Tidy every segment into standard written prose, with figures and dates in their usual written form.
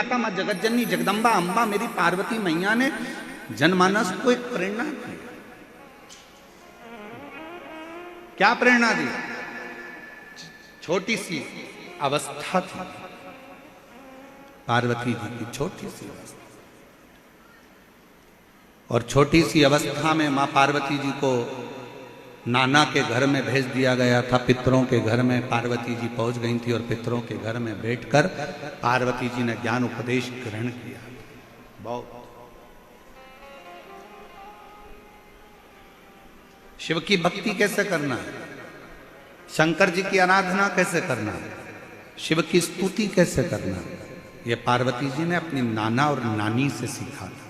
माता माँ जगतजननी जगदम्बा अम्बा मेरी पार्वती मैया ने जनमानस को एक प्रेरणा दी। क्या प्रेरणा दी? छोटी सी अवस्था थी पार्वती जी की, छोटी सी अवस्था, और छोटी सी अवस्था में मां पार्वती जी को नाना के घर में भेज दिया गया था। पितरों के घर में पार्वती जी पहुंच गई थी और पितरों के घर में बैठकर पार्वती जी ने ज्ञान उपदेश ग्रहण किया। बहुत शिव की भक्ति कैसे करना है, शंकर जी की आराधना कैसे करना है, शिव की स्तुति कैसे करना है, ये पार्वती जी ने अपनी नाना और नानी से सीखा था।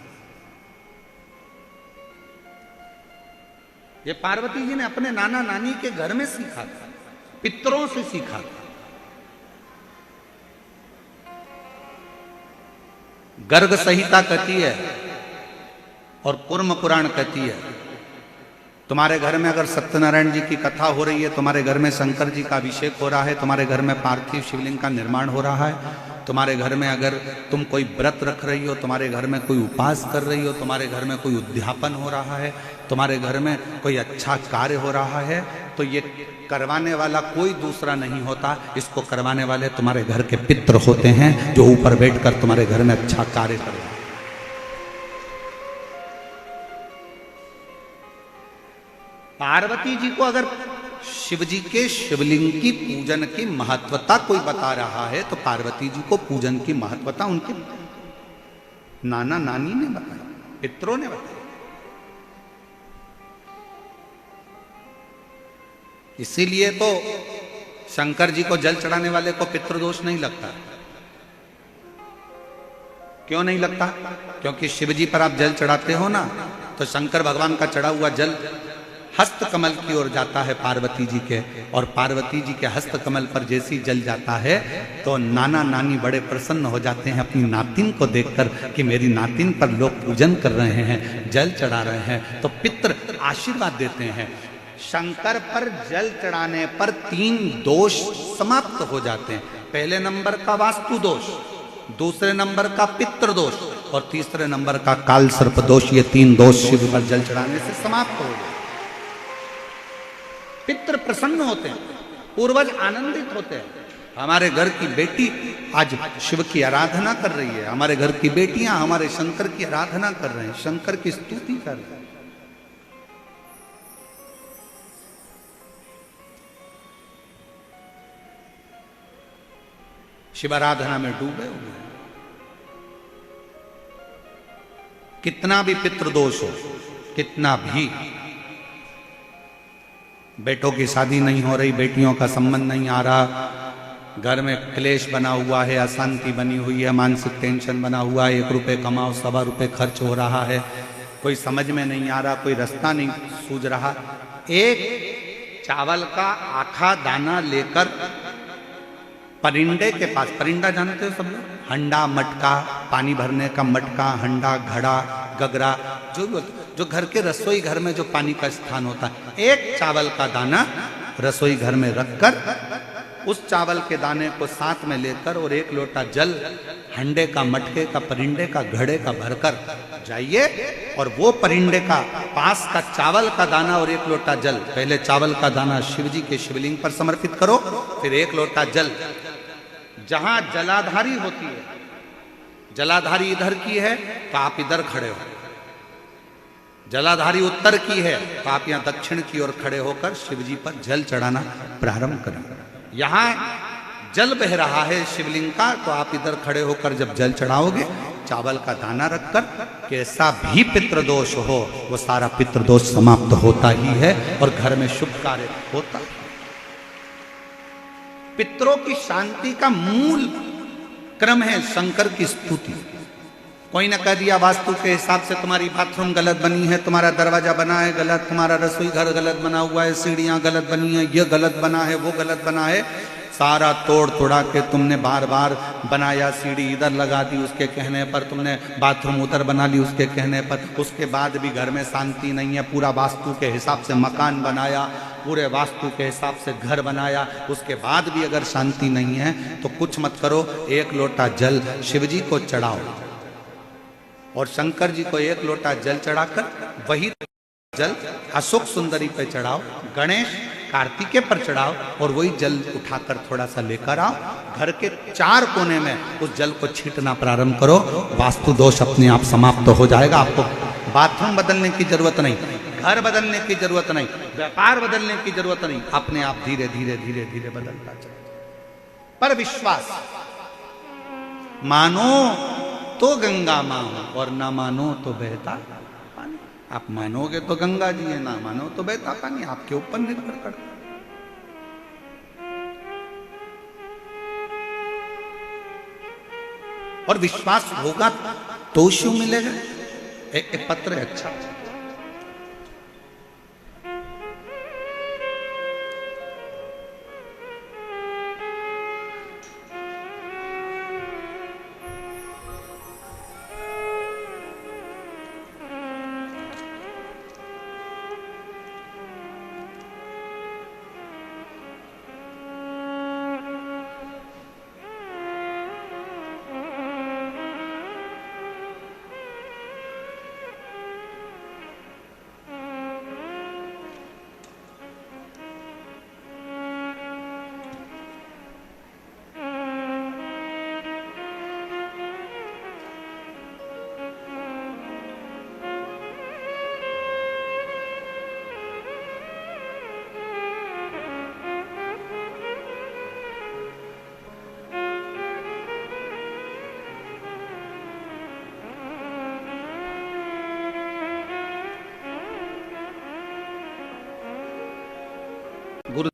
ये पार्वती जी ने अपने नाना नानी के घर में सीखा था, पितरों से सीखा था। गर्ग संहिता कहती है और कूर्म पुराण कहती है, तुम्हारे घर में अगर सत्यनारायण जी की कथा हो रही है, तुम्हारे घर में शंकर जी का अभिषेक हो रहा है, तुम्हारे घर में पार्थिव शिवलिंग का निर्माण हो रहा है, तुम्हारे घर में अगर तुम कोई व्रत रख रही हो, तुम्हारे घर में कोई उपास कर रही हो, तुम्हारे घर में कोई उद्यापन हो रहा है, तुम्हारे घर में कोई अच्छा कार्य हो रहा है, तो ये करवाने वाला कोई दूसरा नहीं होता, इसको करवाने वाले तुम्हारे घर के पितृ होते हैं, जो ऊपर बैठकर तुम्हारे घर में अच्छा कार्य कर रहे हैं। पार्वती जी को अगर शिव जी के शिवलिंग की पूजन की महत्वता कोई बता रहा है, तो पार्वती जी को पूजन की महत्वता उनके नाना नानी ने बताई, पितरों ने बताई। इसीलिए तो शंकर जी को जल चढ़ाने वाले को पितृदोष नहीं लगता। क्यों नहीं लगता? क्योंकि शिव जी पर आप जल चढ़ाते हो ना, तो शंकर भगवान का चढ़ा हुआ जल हस्त कमल की ओर जाता है पार्वती जी के, और पार्वती जी के हस्त कमल पर जैसी जल जाता है तो नाना नानी बड़े प्रसन्न हो जाते हैं अपनी नातिन को देखकर कि मेरी नातिन पर लोग पूजन कर रहे हैं, जल चढ़ा रहे हैं, तो पितृ आशीर्वाद देते हैं। शंकर पर जल चढ़ाने पर 3 दोष समाप्त हो जाते हैं। पहले नंबर का वास्तु दोष, दूसरे नंबर का पितृ दोष और तीसरे नंबर का काल सर्प दोष। ये 3 दोष शिव पर जल चढ़ाने से समाप्त हो गए। पितृ प्रसन्न होते हैं, पूर्वज आनंदित होते हैं। हमारे घर की बेटी आज शिव की आराधना कर रही है, हमारे घर की बेटियां हमारे शंकर की आराधना कर रहे हैं, शंकर की स्तुति कर रहे हैं। शिव आराधना में डूबे हुए हैं। कितना भी पितृदोष हो, कितना भी, बेटों की शादी नहीं हो रही, बेटियों का संबंध नहीं आ रहा, घर में क्लेश बना हुआ है, अशांति बनी हुई है, मानसिक टेंशन बना हुआ है, 1 रुपये कमाओ 1.25 रुपये खर्च हो रहा है, कोई समझ में नहीं आ रहा, कोई रास्ता नहीं सूझ रहा, एक चावल का आखा दाना लेकर परिंदे के पास, परिंदा जानते हो सब लोग, हंडा मटका, पानी भरने का मटका, हंडा घड़ा गगरा, जो घर के रसोई घर में जो पानी का स्थान होता है, एक चावल का दाना रसोई घर में रखकर उस चावल के दाने को साथ में लेकर और 1 लोटा जल हंडे का, मटके का, परिंदे का, घड़े का भरकर जाइए और वो परिंदे का पास का चावल का दाना और 1 लोटा जल, पहले चावल का दाना शिव जी के शिवलिंग पर समर्पित करो, फिर 1 लोटा जल, जहां जलाधारी होती है, जलाधारी इधर की है तो आप इधर खड़े हो, जलाधारी उत्तर की है तो आप यहां दक्षिण की ओर खड़े होकर शिव जी पर जल चढ़ाना प्रारंभ करें। यहां जल बह रहा है शिवलिंग का, तो आप इधर खड़े होकर जब जल चढ़ाओगे, चावल का दाना रखकर, कैसा भी पितृदोष हो वो सारा पितृदोष समाप्त होता ही है और घर में शुभ कार्य होता है। पितरों की शांति का मूल क्रम है शंकर की स्तुति। कोई ना कह दिया वास्तु के हिसाब से तुम्हारी बाथरूम गलत बनी है, तुम्हारा दरवाजा बना है गलत, तुम्हारा रसोई घर गलत बना हुआ है, सीढ़ियां गलत बनी है, ये गलत बना है, वो गलत बना है, सारा तोड़ तोड़ा के तुमने बार बार बनाया, सीढ़ी इधर लगा दी उसके कहने पर, तुमने बाथरूम उधर बना ली उसके कहने पर, उसके बाद भी घर में शांति नहीं है, पूरा वास्तु के हिसाब से मकान बनाया, पूरे वास्तु के हिसाब से घर बनाया, उसके बाद भी अगर शांति नहीं है तो कुछ मत करो, एक लोटा जल शिव जी को चढ़ाओ और शंकर जी को एक लोटा जल चढ़ाकर वही जल अशोक सुंदरी पे चढ़ाओ, गणेश कार्तिकेय पर चढ़ाओ और वही जल उठाकर थोड़ा सा लेकर आओ, घर के 4 कोने में उस जल को छींटना प्रारंभ करो। वास्तु दोष अपने आप समाप्त हो जाएगा। आपको बाथरूम बदलने की जरूरत नहीं, घर बदलने की जरूरत नहीं, व्यापार बदलने की जरूरत नहीं, अपने आप धीरे धीरे धीरे धीरे बदलता चले। पर विश्वास, मानो तो गंगा मां और ना मानो तो बहता पानी। आप मानोगे तो गंगा जी है, ना मानो तो बहता पानी, आपके ऊपर निर्भर करता। और विश्वास होगा तो शिव मिलेगा। एक पत्र है अच्छा, गुरु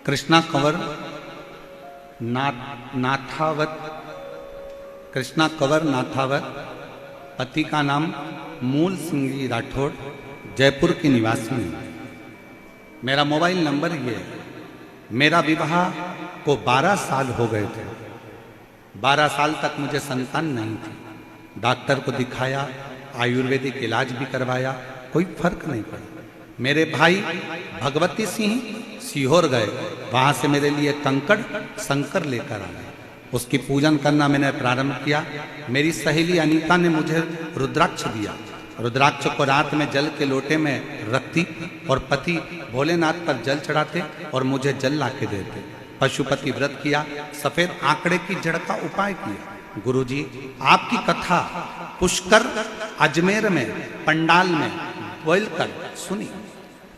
कृष्णा कंवर नाथावत, कृष्णा कंवर नाथावत, पति का नाम मूल सिंह जी राठौड़, जयपुर की निवासी। मेरा मोबाइल नंबर ये है। मेरा विवाह को 12 साल हो गए थे। 12 साल तक मुझे संतान नहीं थी। डॉक्टर को दिखाया, आयुर्वेदिक इलाज भी करवाया, कोई फर्क नहीं पड़ा। मेरे भाई भगवती सिंह सीहोर गए, वहां से मेरे लिए कंकड़ शंकर लेकर आए, उसकी पूजन करना मैंने प्रारंभ किया। मेरी सहेली अनीता ने मुझे रुद्राक्ष दिया। रुद्राक्ष को रात में जल के लोटे में रखती और पति भोलेनाथ पर जल चढ़ाते और मुझे जल ला के देते। पशुपति व्रत किया, सफेद आंकड़े की जड़ का उपाय किया। गुरुजी, आपकी कथा पुष्कर अजमेर में पंडाल में बोलकर सुनी।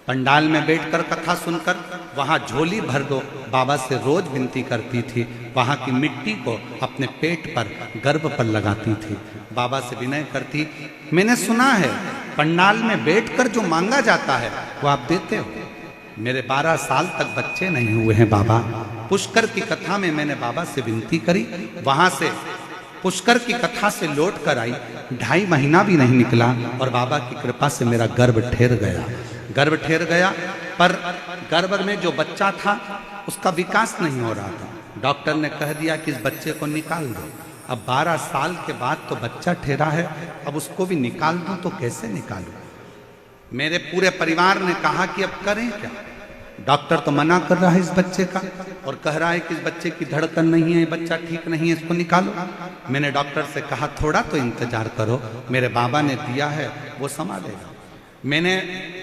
पंडाल में बैठकर कथा सुनकर वहां झोली भर दो बाबा से रोज विनती करती थी। वहां की मिट्टी को अपने पेट पर, गर्भ पर लगाती थी, बाबा से विनय करती। मैंने सुना है पंडाल में बैठकर जो मांगा जाता है वो आप देते हो। मेरे 12 साल तक बच्चे नहीं हुए हैं बाबा। पुष्कर की कथा में मैंने बाबा से विनती करी, वहां से पुष्कर की कथा से लौट कर आई। 2.5 महीना भी नहीं निकला और बाबा की कृपा से मेरा गर्भ ठहर गया। गर्भ ठहर गया, पर गर्भ में जो बच्चा था उसका विकास नहीं हो रहा था। डॉक्टर ने कह दिया कि इस बच्चे को निकाल दो। अब 12 साल के बाद तो बच्चा ठहरा है, अब उसको भी निकाल दूं तो कैसे निकालूं? मेरे पूरे परिवार ने कहा कि अब करें क्या? डॉक्टर तो मना कर रहा है इस बच्चे का और कह रहा है कि इस बच्चे की धड़कन नहीं है, बच्चा ठीक नहीं है, इसको निकालो। मैंने डॉक्टर से कहा थोड़ा तो इंतजार करो, मेरे बाबा ने दिया है वो संभालेगा। मैंने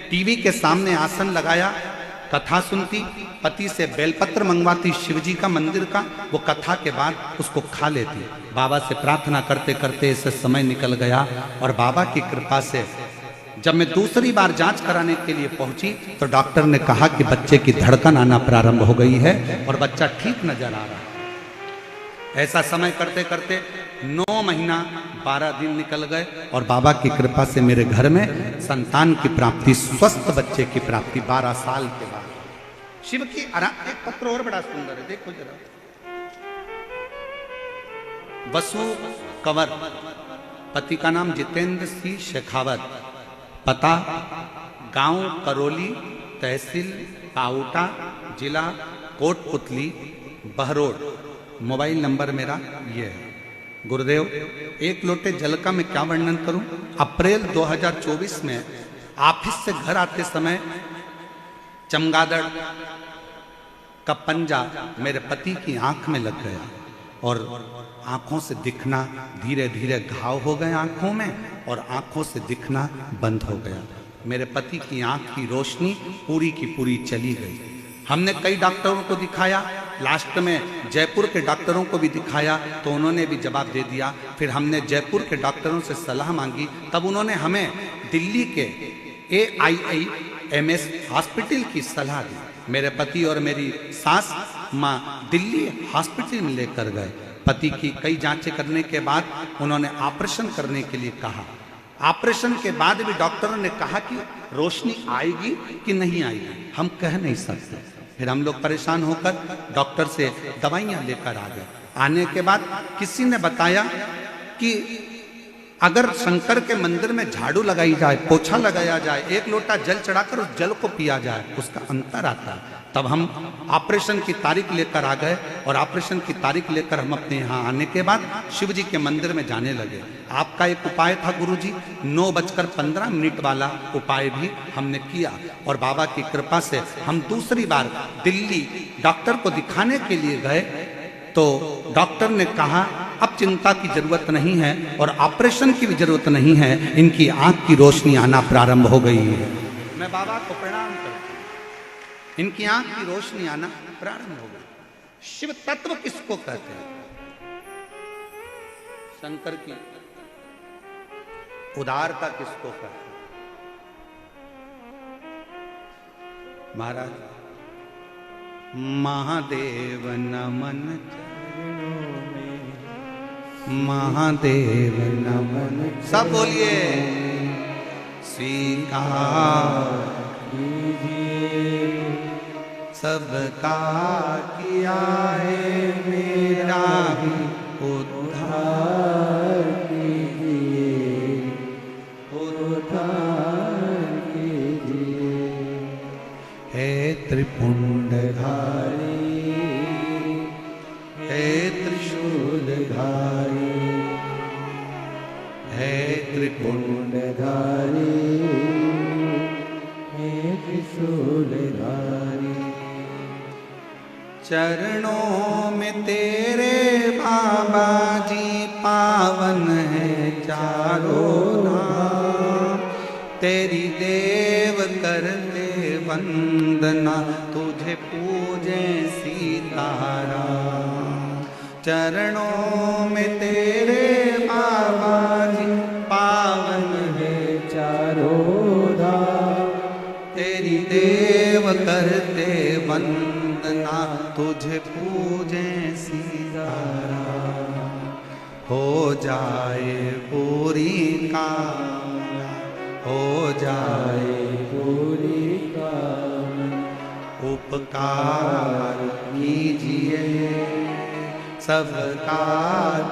टीवी के सामने आसन लगाया, कथा सुनती, पति से बेलपत्र मंगवाती शिव जी का मंदिर का, वो कथा के बाद उसको खा लेती। बाबा से प्रार्थना करते करते ऐसे समय निकल गया और बाबा की कृपा से जब मैं दूसरी बार जांच कराने के लिए पहुंची तो डॉक्टर ने कहा कि बच्चे की धड़कन आना प्रारंभ हो गई है और बच्चा ठीक नजर आ रहा है। ऐसा समय करते करते 9 महीना 12 दिन निकल गए और बाबा की कृपा से मेरे घर में संतान की प्राप्ति, स्वस्थ बच्चे की प्राप्ति 12 साल के बाद। शिव की एक पत्र और बड़ा सुंदर है, देखो जरा। वसु कंवर, पति का नाम जितेंद्र सिंह शेखावत, पता गांव करौली, तहसील पाउटा, जिला कोटपुतली, बहरोड। मोबाइल नंबर मेरा ये है। गुरुदेव, एक लोटे जल का मैं क्या वर्णन करूं? अप्रैल 2024 में ऑफिस से घर आते समय चमगादड़ का पंजा मेरे पति की आंख में लग गया और आंखों से दिखना, धीरे धीरे घाव हो गए आंखों में और आंखों से दिखना बंद हो गया। मेरे पति की आंख की रोशनी पूरी की पूरी चली गई। हमने कई डॉक्टरों को दिखाया, लास्ट में जयपुर के डॉक्टरों को भी दिखाया तो उन्होंने भी जवाब दे दिया। फिर हमने जयपुर के डॉक्टरों से सलाह मांगी, तब उन्होंने हमें दिल्ली के AIIMS हॉस्पिटल की सलाह दी। मेरे पति और मेरी सास माँ दिल्ली हॉस्पिटल में लेकर गए। पति की कई जांचें करने के बाद उन्होंने ऑपरेशन करने के लिए कहा। ऑपरेशन के बाद भी डॉक्टरों ने कहा कि रोशनी आएगी कि नहीं आएगी, हम कह नहीं सकते। फिर हम लोग परेशान होकर डॉक्टर से दवाइयां लेकर आ गए। आने के बाद किसी ने बताया कि अगर शंकर के मंदिर में झाड़ू लगाई जाए, पोछा लगाया जाए, एक लोटा जल चढ़ाकर उस जल को पिया जाए, उसका अंतर आता है। तब हम ऑपरेशन की तारीख लेकर आ गए और ऑपरेशन की तारीख लेकर हम अपने यहाँ आने के बाद शिव जी के मंदिर में जाने लगे। आपका एक उपाय था गुरुजी, 9:15 वाला उपाय भी हमने किया और बाबा की कृपा से हम दूसरी बार दिल्ली डॉक्टर को दिखाने के लिए गए तो डॉक्टर ने कहा अब चिंता की जरूरत नहीं है और ऑपरेशन की भी जरूरत नहीं है, इनकी आंख की रोशनी आना प्रारंभ हो गई है। मैं बाबा को प्रणाम करता हूं, इनकी आंख की रोशनी आना प्रारंभ हो गई। शिव तत्व किसको कहते हैं? शंकर की उदारता किसको कहते हैं? महाराज महादेव नमन चरणों में, महादेव नमन, सब बोलिए स्वीकार कीजिए सबका किया है मेरा ही उद्धार कीजिए, उद्धार कीजिए। हे त्रिपुंडधारी, हे त्रिशूलधारी, हे त्रिपुंडधारी, हे त्रिशूलधारी। चरणों में तेरे बाबा जी पावन है चारों धाम, तेरी देव करते वंदना, तुझे पूजे सीताराम। चरणों में तेरे बाबा जी पावन है चारों धाम, तेरी देव करते वंदना, तुझे पूजे सीताराम। हो जाए पूरी कामना, हो जाए पूरी कामना, उपकार कीजिए सबका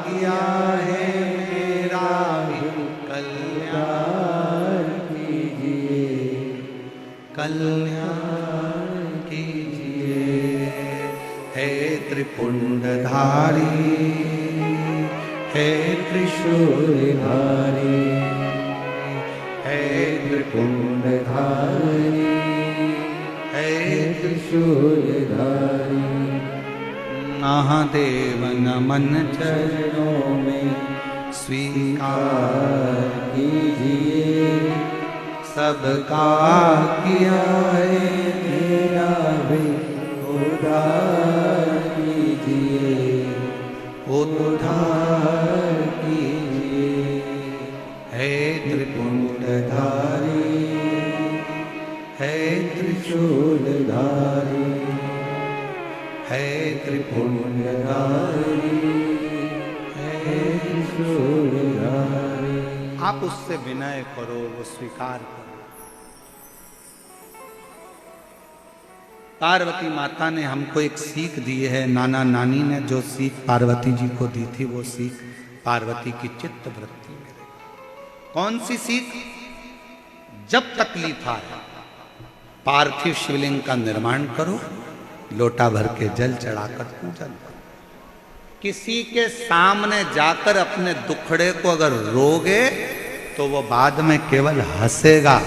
किया है मेरा ही कल्याण कीजिए, कल्याण कीजिए। हे त्रिपुंडधारी, हे त्रिशूलधारी, हे त्रिपुंडधारी, हे त्रिशूलधारी। महादेव नमन चरणों में स्वीकार कीजिए सबका किया है मेरा भी उद्धार कीजिए, उद्धार कीजिए। हे त्रिपुंडधारी, हे त्रिशूलधारी, हे त्रिपुंडधारी, हे त्रिशूलधारी। आप उससे विनय करो, वो स्वीकार करो। पार्वती माता ने हमको एक सीख दी है, नाना नानी ने जो सीख पार्वती जी को दी थी वो सीख पार्वती की चित्त वृत्ति में। कौन सी सीख? जब तकलीफ आए पार्थिव शिवलिंग का निर्माण करो, लोटा भर के जल चढ़ाकर पूजन करो। किसी के सामने जाकर अपने दुखड़े को अगर रोगे तो वो बाद में केवल हंसेगा,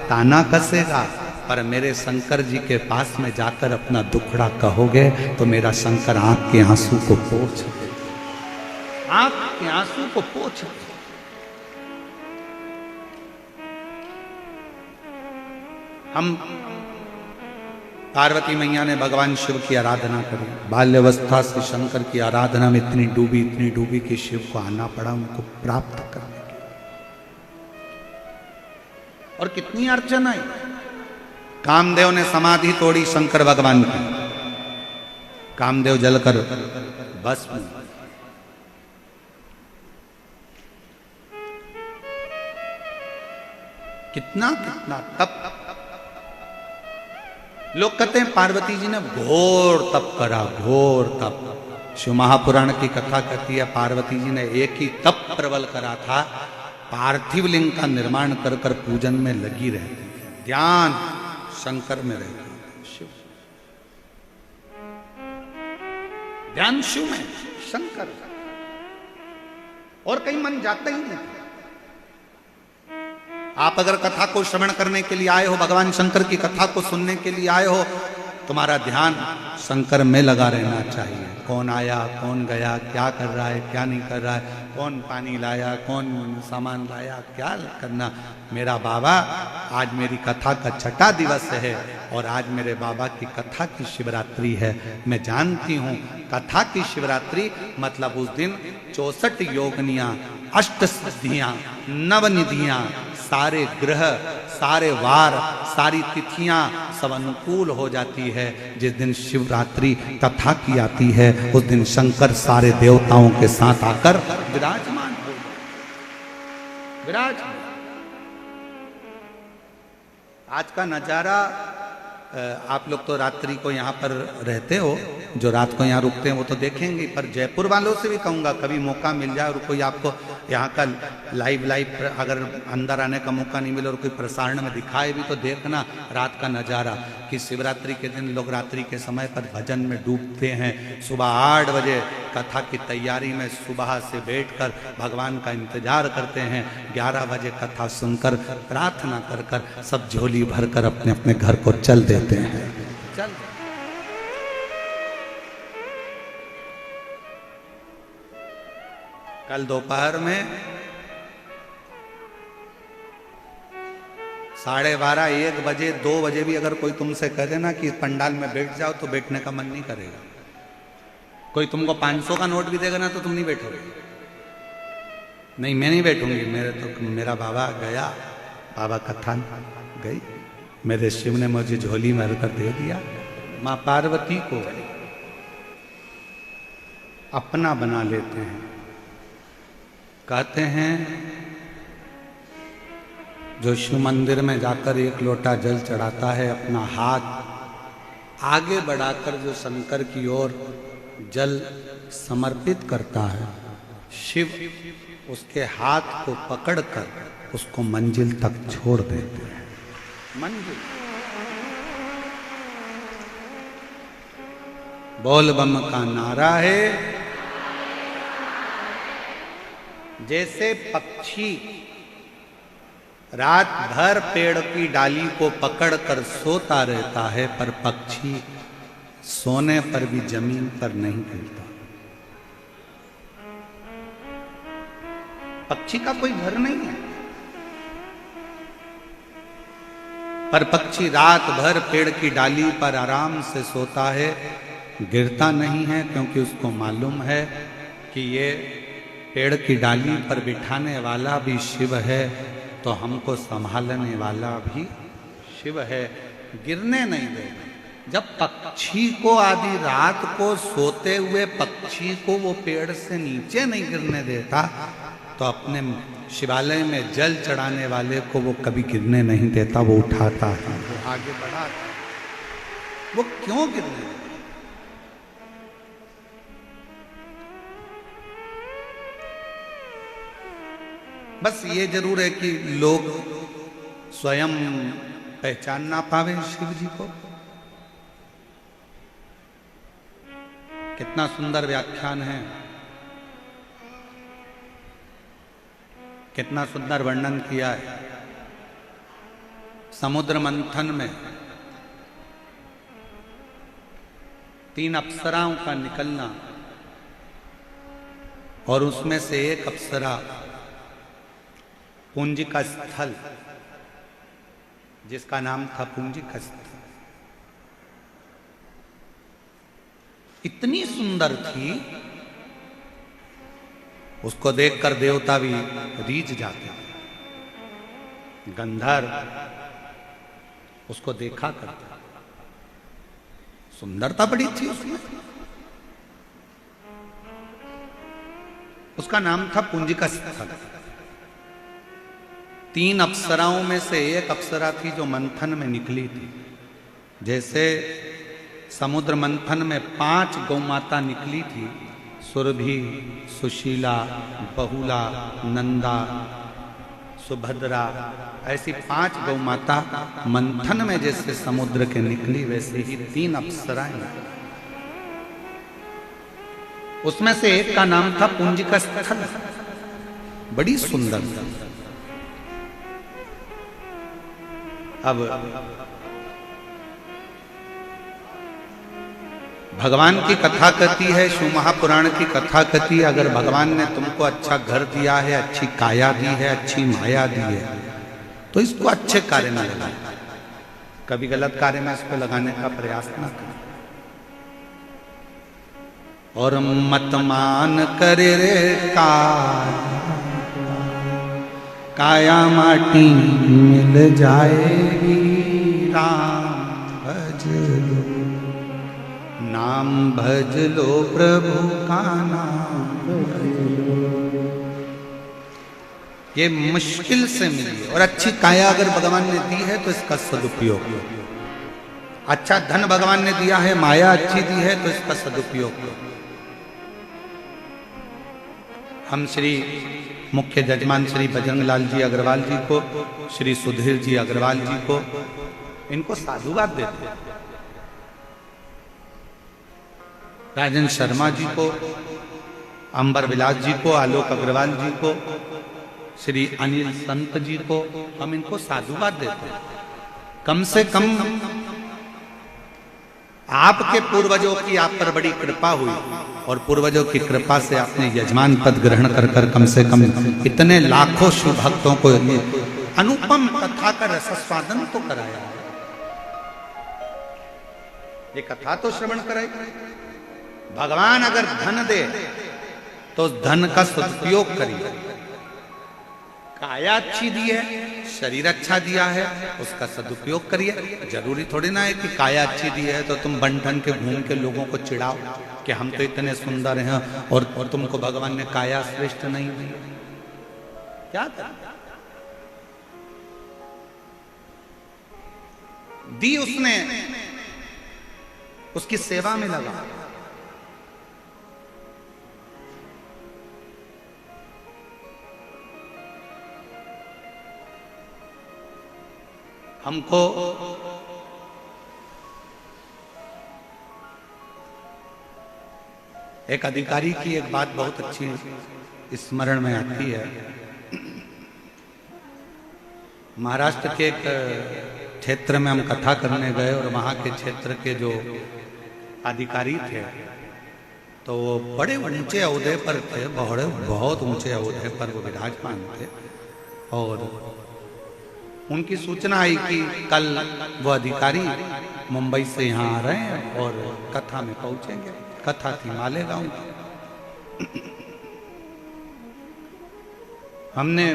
ताना कसेगा, पर मेरे शंकर जी के पास में जाकर अपना दुखड़ा कहोगे तो मेरा शंकर आंख के आंसू को पोंछ देगा, आंख के आंसू को पोंछ देगा। हम पार्वती मैया ने भगवान शिव की आराधना करी, बाल्यावस्था से शंकर की आराधना में इतनी डूबी कि शिव को आना पड़ा उनको प्राप्त करने के। और कितनी अर्चना आई। कामदेव ने समाधि तोड़ी शंकर भगवान की, कामदेव जलकर भस्म। कितना कितना तप। लोग कहते हैं पार्वती जी ने घोर तप करा, घोर तप। शिव महापुराण की कथा कहती है पार्वती जी ने एक ही तप प्रबल करा था, पार्थिव लिंग का निर्माण कर कर पूजन में लगी रहती थी, ध्यान शंकर में रहती, शिव ध्यान शिव में, शंकर, और कहीं मन जाता ही नहीं। आप अगर कथा को श्रवण करने के लिए आए हो, भगवान शंकर की कथा को सुनने के लिए आए हो, तुम्हारा ध्यान शंकर में लगा रहना चाहिए। कौन आया, कौन गया, क्या कर रहा है, क्या नहीं कर रहा है, कौन पानी लाया, कौन सामान लाया, क्या करना। मेरा बाबा, आज मेरी कथा का छठा दिवस है और आज मेरे बाबा की कथा की शिवरात्रि है। मैं जानती हूँ कथा की शिवरात्रि मतलब उस दिन 64 योगनियाँ, अष्ट सिद्धियाँ, नवनिधियाँ, सारे ग्रह, सारे वार, सारी तिथियां सब अनुकूल हो जाती है। जिस दिन शिवरात्रि कथा की आती है उस दिन शंकर सारे देवताओं के साथ आकर विराजमान हो, विराजमान। आज का नजारा, आप लोग तो रात्रि को यहाँ पर रहते हो, जो रात को यहाँ रुकते हैं वो तो देखेंगे, पर जयपुर वालों से भी कहूँगा कभी मौका मिल जाए और कोई आपको यहाँ का लाइव अगर अंदर आने का मौका नहीं मिले और कोई प्रसारण में दिखाए भी तो देखना रात का नज़ारा, कि शिवरात्रि के दिन लोग रात्रि के समय पर भजन में डूबते हैं। सुबह 8 बजे कथा की तैयारी में सुबह से बैठकर भगवान का इंतजार करते हैं, 11 बजे कथा सुनकर प्रार्थना कर कर सब झोली भरकर अपने अपने घर को चल देते हैं। चल कल दोपहर में 12:30, 1 बजे, 2 बजे भी अगर कोई तुमसे कह देना कि पंडाल में बैठ जाओ तो बैठने का मन नहीं करेगा। कोई तुमको 500 का नोट भी देगा ना तो तुम नहीं बैठोगे। नहीं, मैं नहीं बैठूंगी, मेरा बाबा गया, बाबा कथा गई, मेरे शिव ने मुझे झोली में भरकर दे दिया। माँ पार्वती को अपना बना लेते हैं। कहते हैं जो शिव मंदिर में जाकर 1 लोटा जल चढ़ाता है, अपना हाथ आगे बढ़ाकर जो शंकर की ओर जल समर्पित करता है, शिव उसके हाथ को पकड़कर उसको मंजिल तक छोड़ देते हैं। मंजिल। बोल बम का नारा है। जैसे पक्षी रात भर पेड़ की डाली को पकड़कर सोता रहता है, पर पक्षी सोने पर भी जमीन पर नहीं गिरता। पक्षी का कोई घर नहीं है, पर पक्षी रात भर पेड़ की डाली पर आराम से सोता है, गिरता नहीं है, क्योंकि उसको मालूम है कि ये पेड़ की डाली पर बिठाने वाला भी शिव है, तो हमको संभालने वाला भी शिव है, गिरने नहीं देगा। जब पक्षी को आधी रात को सोते हुए पक्षी को वो पेड़ से नीचे नहीं गिरने देता, तो अपने शिवालय में जल चढ़ाने वाले को वो कभी गिरने नहीं देता, वो उठाता है, वो आगे बढ़ाता है। वो क्यों गिरने देता? बस ये जरूर है कि लोग स्वयं पहचान ना पावे शिव जी को। कितना सुंदर व्याख्यान है, कितना सुंदर वर्णन किया है। समुद्र मंथन में 3 अप्सराओं का निकलना और उसमें से एक अप्सरा पुंजिका स्थल, जिसका नाम था पुंजिका स्थल, इतनी सुंदर थी उसको देखकर देवता भी रीझ जाते थे। गंधर्व उसको देखा करते, सुंदरता बड़ी थी उसमें। उसका नाम था पुंजिका स्थल। 3 अप्सराओं में से एक अप्सरा थी जो मंथन में निकली थी। जैसे समुद्र मंथन में 5 गौमाता निकली थी, सुरभि, सुशीला, बहुला, नंदा, सुभद्रा, ऐसी 5 गौमाता मंथन में जैसे समुद्र के निकली, वैसे ही 3 अप्सराएं। उसमें से एक का नाम था पुंजिका स्थल, बड़ी सुंदर। अब भगवान की कथा कहती है, शिव महापुराण की कथा कहती है, अगर भगवान ने तुमको अच्छा घर दिया है, अच्छी काया दी है, अच्छी माया दी है, तो इसको अच्छे कार्य में लगाओ, कभी गलत कार्य में इसको लगाने का प्रयास ना करो। और मत मान करे रे काया माटी मिल जाएगी, राम भज लो, नाम भज लो, प्रभु का नाम भज लो। ये मुश्किल से मिली। और अच्छी काया अगर भगवान ने दी है तो इसका सदुपयोग लो। अच्छा धन भगवान ने दिया है, माया अच्छी दी है तो इसका सदुपयोग लो। हम श्री मुख्य जजमान श्री बजरंग लाल जी अग्रवाल जी को, श्री सुधीर जी अग्रवाल जी को, इनको साधुवाद देते हैं। राजन शर्मा जी को, अंबर विलास जी को, आलोक अग्रवाल जी को, श्री अनिल संत जी को हम इनको साधुवाद देते हैं। कम से कम आपके पूर्वजों की आप पर बड़ी कृपा हुई और पूर्वजों की कृपा से आपने यजमान पद ग्रहण कर कर कम से कम इतने लाखों शिव भक्तों को अनुपम कथा का रसस्वादन तो कराया है। ये कथा तो श्रवण कराई। भगवान अगर धन दे तो धन का सदुपयोग करिए। काया अच्छी दी है, शरीर अच्छा दिया है, उसका सदुपयोग करिए। जरूरी थोड़ी ना है कि काया अच्छी दी है तो तुम बन ठन के घूम के लोगों को चिढ़ाओ कि हम तो इतने सुंदर हैं और तुमको भगवान ने काया श्रेष्ठ नहीं दी। क्या दी उसने, उसकी सेवा में लगा। हमको एक अधिकारी की एक बात बहुत अच्छी स्मरण में आती है। महाराष्ट्र के एक क्षेत्र में हम कथा करने गए और वहाँ के क्षेत्र के जो अधिकारी थे तो वो बड़े ऊंचे ओहदे पर थे, बहुत ऊंचे ओहदे पर वो विराजमान थे। और उनकी सूचना आई कि कल वो अधिकारी मुंबई से यहाँ आ रहे हैं और कथा में पहुंचेंगे। कथा थी मालेगांव की। हमने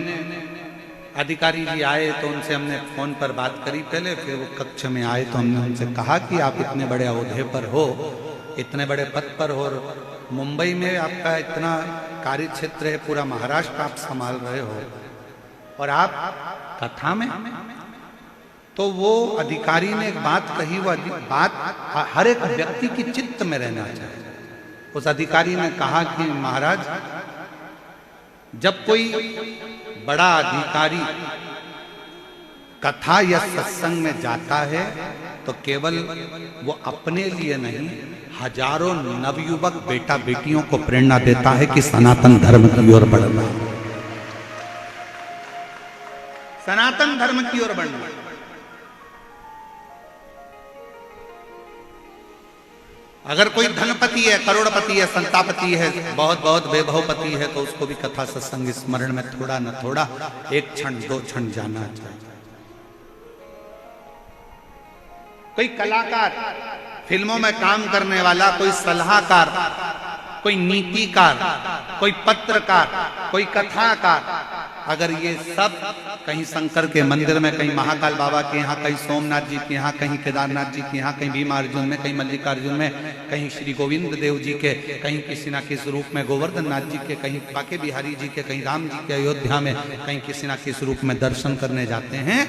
अधिकारी जी आए तो उनसे हमने फोन पर बात करी पहले, फिर वो कक्ष में आए तो हमने उनसे कहा कि आप इतने बड़े ओहदे पर हो, इतने बड़े पद पर हो, मुंबई में आपका इतना कार्य क्षेत्र है, पूरा महाराष्ट्र आप संभाल रहे हो और आप कथा में। तो वो अधिकारी ने एक बात कही, वो बात हर एक व्यक्ति की चित्त में रहना चाहिए। उस अधिकारी ने कहा कि महाराज, जब कोई बड़ा अधिकारी कथा या सत्संग में जाता है तो केवल वो अपने लिए नहीं, हजारों नवयुवक बेटा बेटियों को प्रेरणा देता है कि सनातन धर्म की ओर बढ़ना, सनातन धर्म की ओर बढ़ना। अगर कोई धनपति है, करोड़पति है, संतापति है, बहुत बहुत वैभवपति है, तो उसको भी कथा सत्संग स्मरण में थोड़ा न थोड़ा, एक क्षण दो क्षण जाना चाहिए। कोई कलाकार, फिल्मों में काम करने वाला, कोई सलाहकार, कोई नीतिकार, कोई पत्रकार, कोई कथाकार, अगर ये सब कहीं शंकर के मंदिर में, कहीं महाकाल बाबा के यहाँ, कहीं सोमनाथ जी के यहाँ, कहीं केदारनाथ जी के यहाँ, कहीं भीमार्जुन में, कहीं मल्लिकार्जुन में, कहीं श्री गोविंद देव जी के, कहीं किसी ना किसी रूप में गोवर्धन नाथ जी के, कहीं बाके बिहारी जी के, कहीं राम जी के अयोध्या में, कहीं किसी ना किसी रूप में दर्शन करने जाते हैं,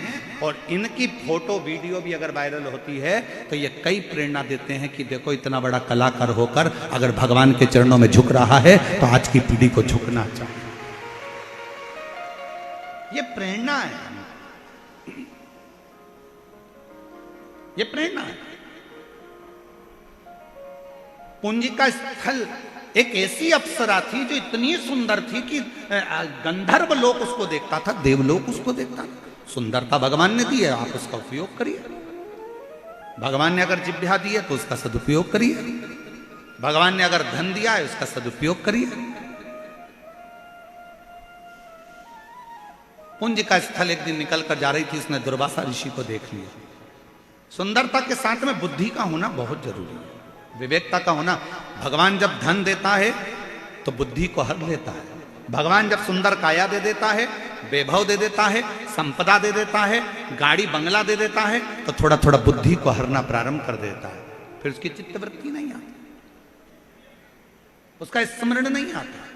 और इनकी फोटो वीडियो भी अगर वायरल होती है तो ये कई प्रेरणा देते हैं कि देखो इतना बड़ा कलाकार होकर अगर भगवान के चरणों में झुक रहा है तो आज की पीढ़ी को झुकना चाहिए। ये प्रेरणा है, ये प्रेरणा है। पूंजी का स्थल एक ऐसी अप्सरा थी जो इतनी सुंदर थी कि गंधर्व लोक उसको देखता था, देवलोक उसको देखता था। सुंदरता भगवान ने दी है, आप उसका उपयोग करिए। भगवान ने अगर जिभ्या दी है तो उसका सदुपयोग करिए। भगवान ने अगर धन दिया है उसका सदुपयोग करिए। पुंज का स्थल एक दिन निकल कर जा रही थी, उसने दुर्वासा ऋषि को देख लिया। सुंदरता के साथ में बुद्धि का होना बहुत जरूरी है, विवेकता का होना। भगवान जब धन देता है तो बुद्धि को हर लेता है। भगवान जब सुंदर काया दे देता है, वैभव दे देता है, संपदा दे देता है, गाड़ी बंगला दे देता है, तो थोड़ा थोड़ा बुद्धि को हरना प्रारंभ कर देता है। फिर उसकी चित्तवृत्ति नहीं आती, उसका स्मरण नहीं आता।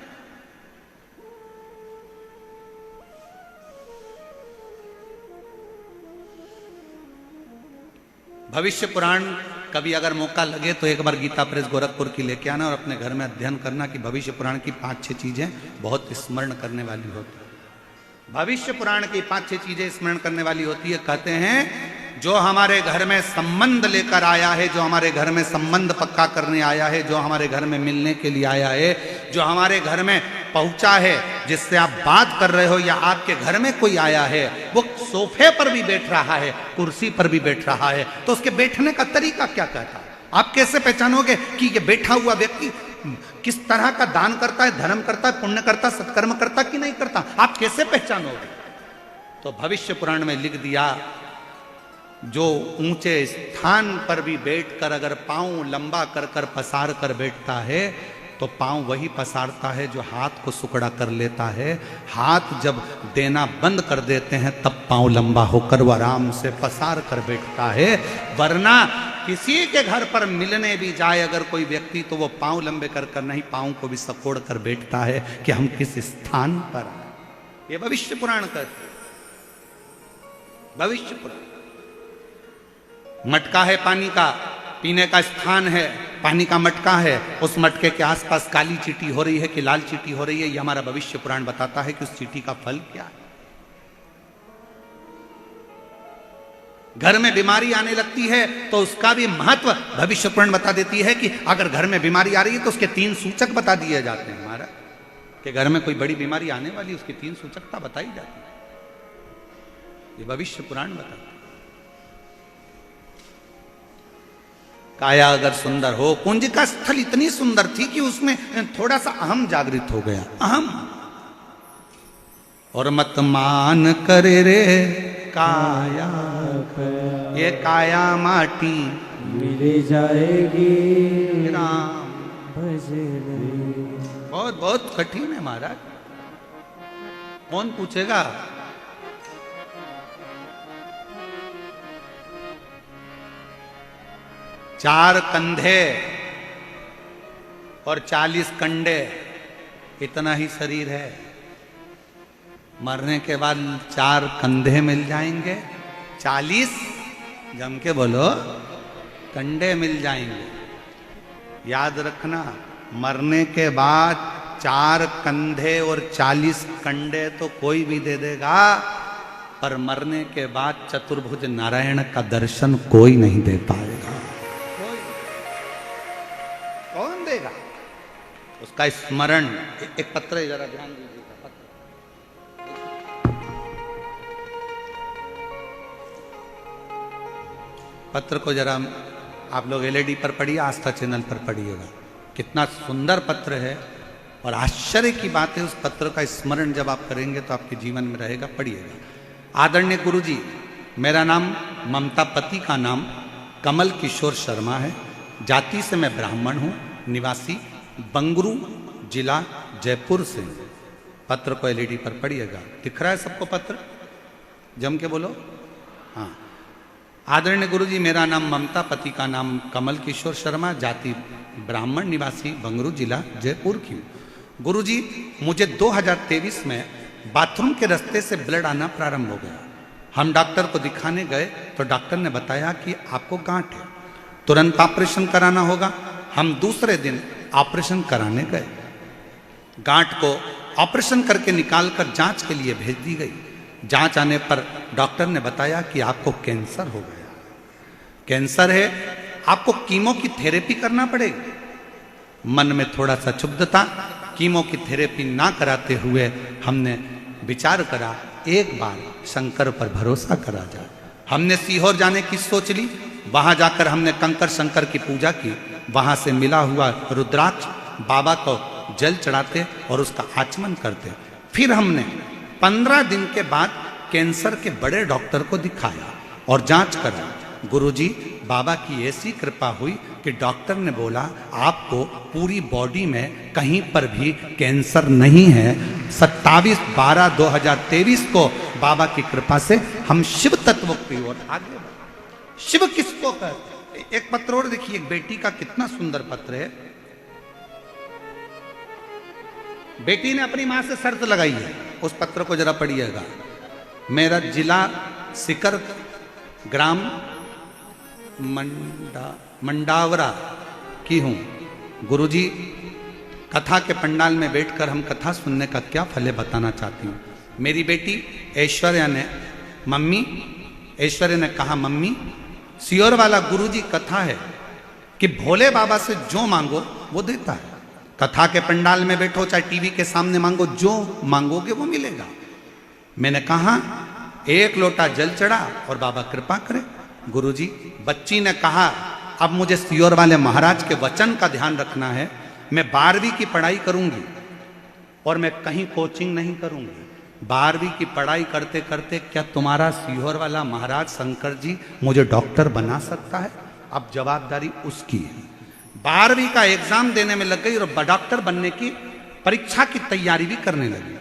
भविष्य पुराण कभी अगर मौका लगे तो एक बार गीता प्रेस गोरखपुर की लेके आना और अपने घर में अध्ययन करना कि भविष्य पुराण की 5-6 चीजें बहुत स्मरण करने वाली होती है। भविष्य पुराण की 5-6 चीजें स्मरण करने वाली होती है। कहते हैं जो हमारे घर में संबंध लेकर आया है, जो हमारे घर में संबंध पक्का करने आया है, जो हमारे घर में मिलने के लिए आया है, जो हमारे घर में पहुंचा है, जिससे आप बात कर रहे हो, या आपके घर में कोई आया है, वो सोफे पर भी बैठ रहा है, कुर्सी पर भी बैठ रहा है, तो उसके बैठने का तरीका क्या कहता है? आप कैसे पहचानोगे कि ये बैठा हुआ व्यक्ति किस तरह का दान करता है, धर्म करता है, पुण्य करता है, सत्कर्म करता कि नहीं करता? आप कैसे पहचानोगे? तो भविष्य पुराण में लिख दिया, जो ऊंचे स्थान पर भी बैठकर अगर पांव लंबा कर कर पसार कर बैठता है तो पांव वही पसारता है जो हाथ को सुकड़ा कर लेता है। हाथ जब देना बंद कर देते हैं तब पांव लंबा होकर वो आराम से पसार कर बैठता है। वरना किसी के घर पर मिलने भी जाए अगर कोई व्यक्ति तो वो पांव लंबे कर कर नहीं, पांव को भी सकोड़ कर बैठता है कि हम किस स्थान पर आए। ये भविष्य पुराण कहते हैं। भविष्य पुराण मटका है पानी का, पीने का स्थान है, पानी का मटका है, उस मटके के आसपास काली चींटी हो रही है कि लाल चींटी हो रही है, ये हमारा भविष्य पुराण बताता है कि उस चींटी का फल क्या है। घर में बीमारी आने लगती है तो उसका भी महत्व भविष्य पुराण बता देती है कि अगर घर में बीमारी आ रही है तो उसके 3 सूचक बता दिए जाते हैं। हमारा कि घर में कोई बड़ी बीमारी आने वाली, उसकी 3 सूचकता बताई जाती है। ये भविष्य पुराण बताता है। काया अगर सुंदर हो, कुंज का स्थल इतनी सुंदर थी कि उसमें थोड़ा सा अहम जागृत हो गया। अहम और मत मान करे रे काया, ये काया माटी मिल जाएगी राम भजन। बहुत बहुत कठिन है महाराज। कौन पूछेगा? चार कंधे और 40 कंडे, इतना ही शरीर है। मरने के बाद 4 कंधे मिल जाएंगे, 40 जम के बोलो कंडे मिल जाएंगे। याद रखना, मरने के बाद 4 कंधे और 40 कंडे तो कोई भी दे देगा, पर मरने के बाद चतुर्भुज नारायण का दर्शन कोई नहीं दे पाएगा। कौन देगा उसका स्मरण? एक पत्र है, जरा ध्यान दीजिएगा। पत्र को जरा आप लोग एलईडी पर पढ़िए, आस्था चैनल पर पढ़िएगा। कितना सुंदर पत्र है और आश्चर्य की बात है, उस पत्र का स्मरण जब आप करेंगे तो आपके जीवन में रहेगा। पढ़िएगा। आदरणीय गुरुजी, मेरा नाम ममता, पति का नाम कमल किशोर शर्मा है। जाति से मैं ब्राह्मण हूँ, निवासी बंगरू, जिला जयपुर से। पत्र को एलईडी पर पढ़िएगा। दिख रहा है सबको पत्र? जम के बोलो। हाँ। आदरणीय गुरुजी, मेरा नाम ममता, पति का नाम कमल किशोर शर्मा, जाति ब्राह्मण, निवासी बंगरू, जिला जयपुर की। गुरुजी, मुझे 2023 में बाथरूम के रास्ते से ब्लड आना प्रारंभ हो गया। हम डॉक्टर को दिखाने गए तो डॉक्टर ने बताया कि आपको गांठ है, तुरंत ऑपरेशन कराना होगा। हम दूसरे दिन ऑपरेशन कराने गए। गांठ को ऑपरेशन करके निकालकर जांच के लिए भेज दी गई। जांच आने पर डॉक्टर ने बताया कि आपको कैंसर हो गया। कैंसर है, आपको कीमो की थेरेपी करना पड़ेगी। मन में थोड़ा सा क्षुब्धता, कीमो की थेरेपी ना कराते हुए हमने विचार करा एक बार शंकर पर भरोसा करा जाए। हमने सीहोर जाने की सोच ली। वहां जाकर हमने कंकर शंकर की पूजा की। वहां से मिला हुआ रुद्राक्ष बाबा को जल चढ़ाते और उसका आचमन करते। फिर हमने 15 दिन के बाद कैंसर के बड़े डॉक्टर को दिखाया और जांच करा। गुरुजी, बाबा की ऐसी कृपा हुई कि डॉक्टर ने बोला आपको पूरी बॉडी में कहीं पर भी कैंसर नहीं है। 27/12/2023 को बाबा की कृपा से हम शिव तत्व की ओर आगे बढ़े। शिव किसको कहते? एक पत्र और देखिए, एक बेटी का कितना सुंदर पत्र है। बेटी ने अपनी मां से शर्त लगाई है, उस पत्र को जरा पढ़िएगा। मेरा जिला सिकर, ग्राम मंडावरा की हूं। गुरुजी, कथा के पंडाल में बैठकर हम कथा सुनने का क्या फल है बताना चाहती हूँ। मेरी बेटी ऐश्वर्या ने कहा, मम्मी, सियोर वाला गुरुजी कथा है कि भोले बाबा से जो मांगो वो देता है। कथा के पंडाल में बैठो, चाहे टीवी के सामने मांगो, जो मांगोगे वो मिलेगा। मैंने कहा एक लोटा जल चढ़ा और बाबा कृपा करे। गुरुजी, बच्ची ने कहा अब मुझे सियोर वाले महाराज के वचन का ध्यान रखना है। मैं 12वीं की पढ़ाई करूंगी और मैं कहीं कोचिंग नहीं करूंगी। 12वीं की पढ़ाई करते करते क्या तुम्हारा सियोर वाला महाराज शंकर जी मुझे डॉक्टर बना सकता है? अब जवाबदारी उसकी है। 12वीं का एग्जाम देने में लग गई और डॉक्टर बनने की परीक्षा की तैयारी भी करने लगी।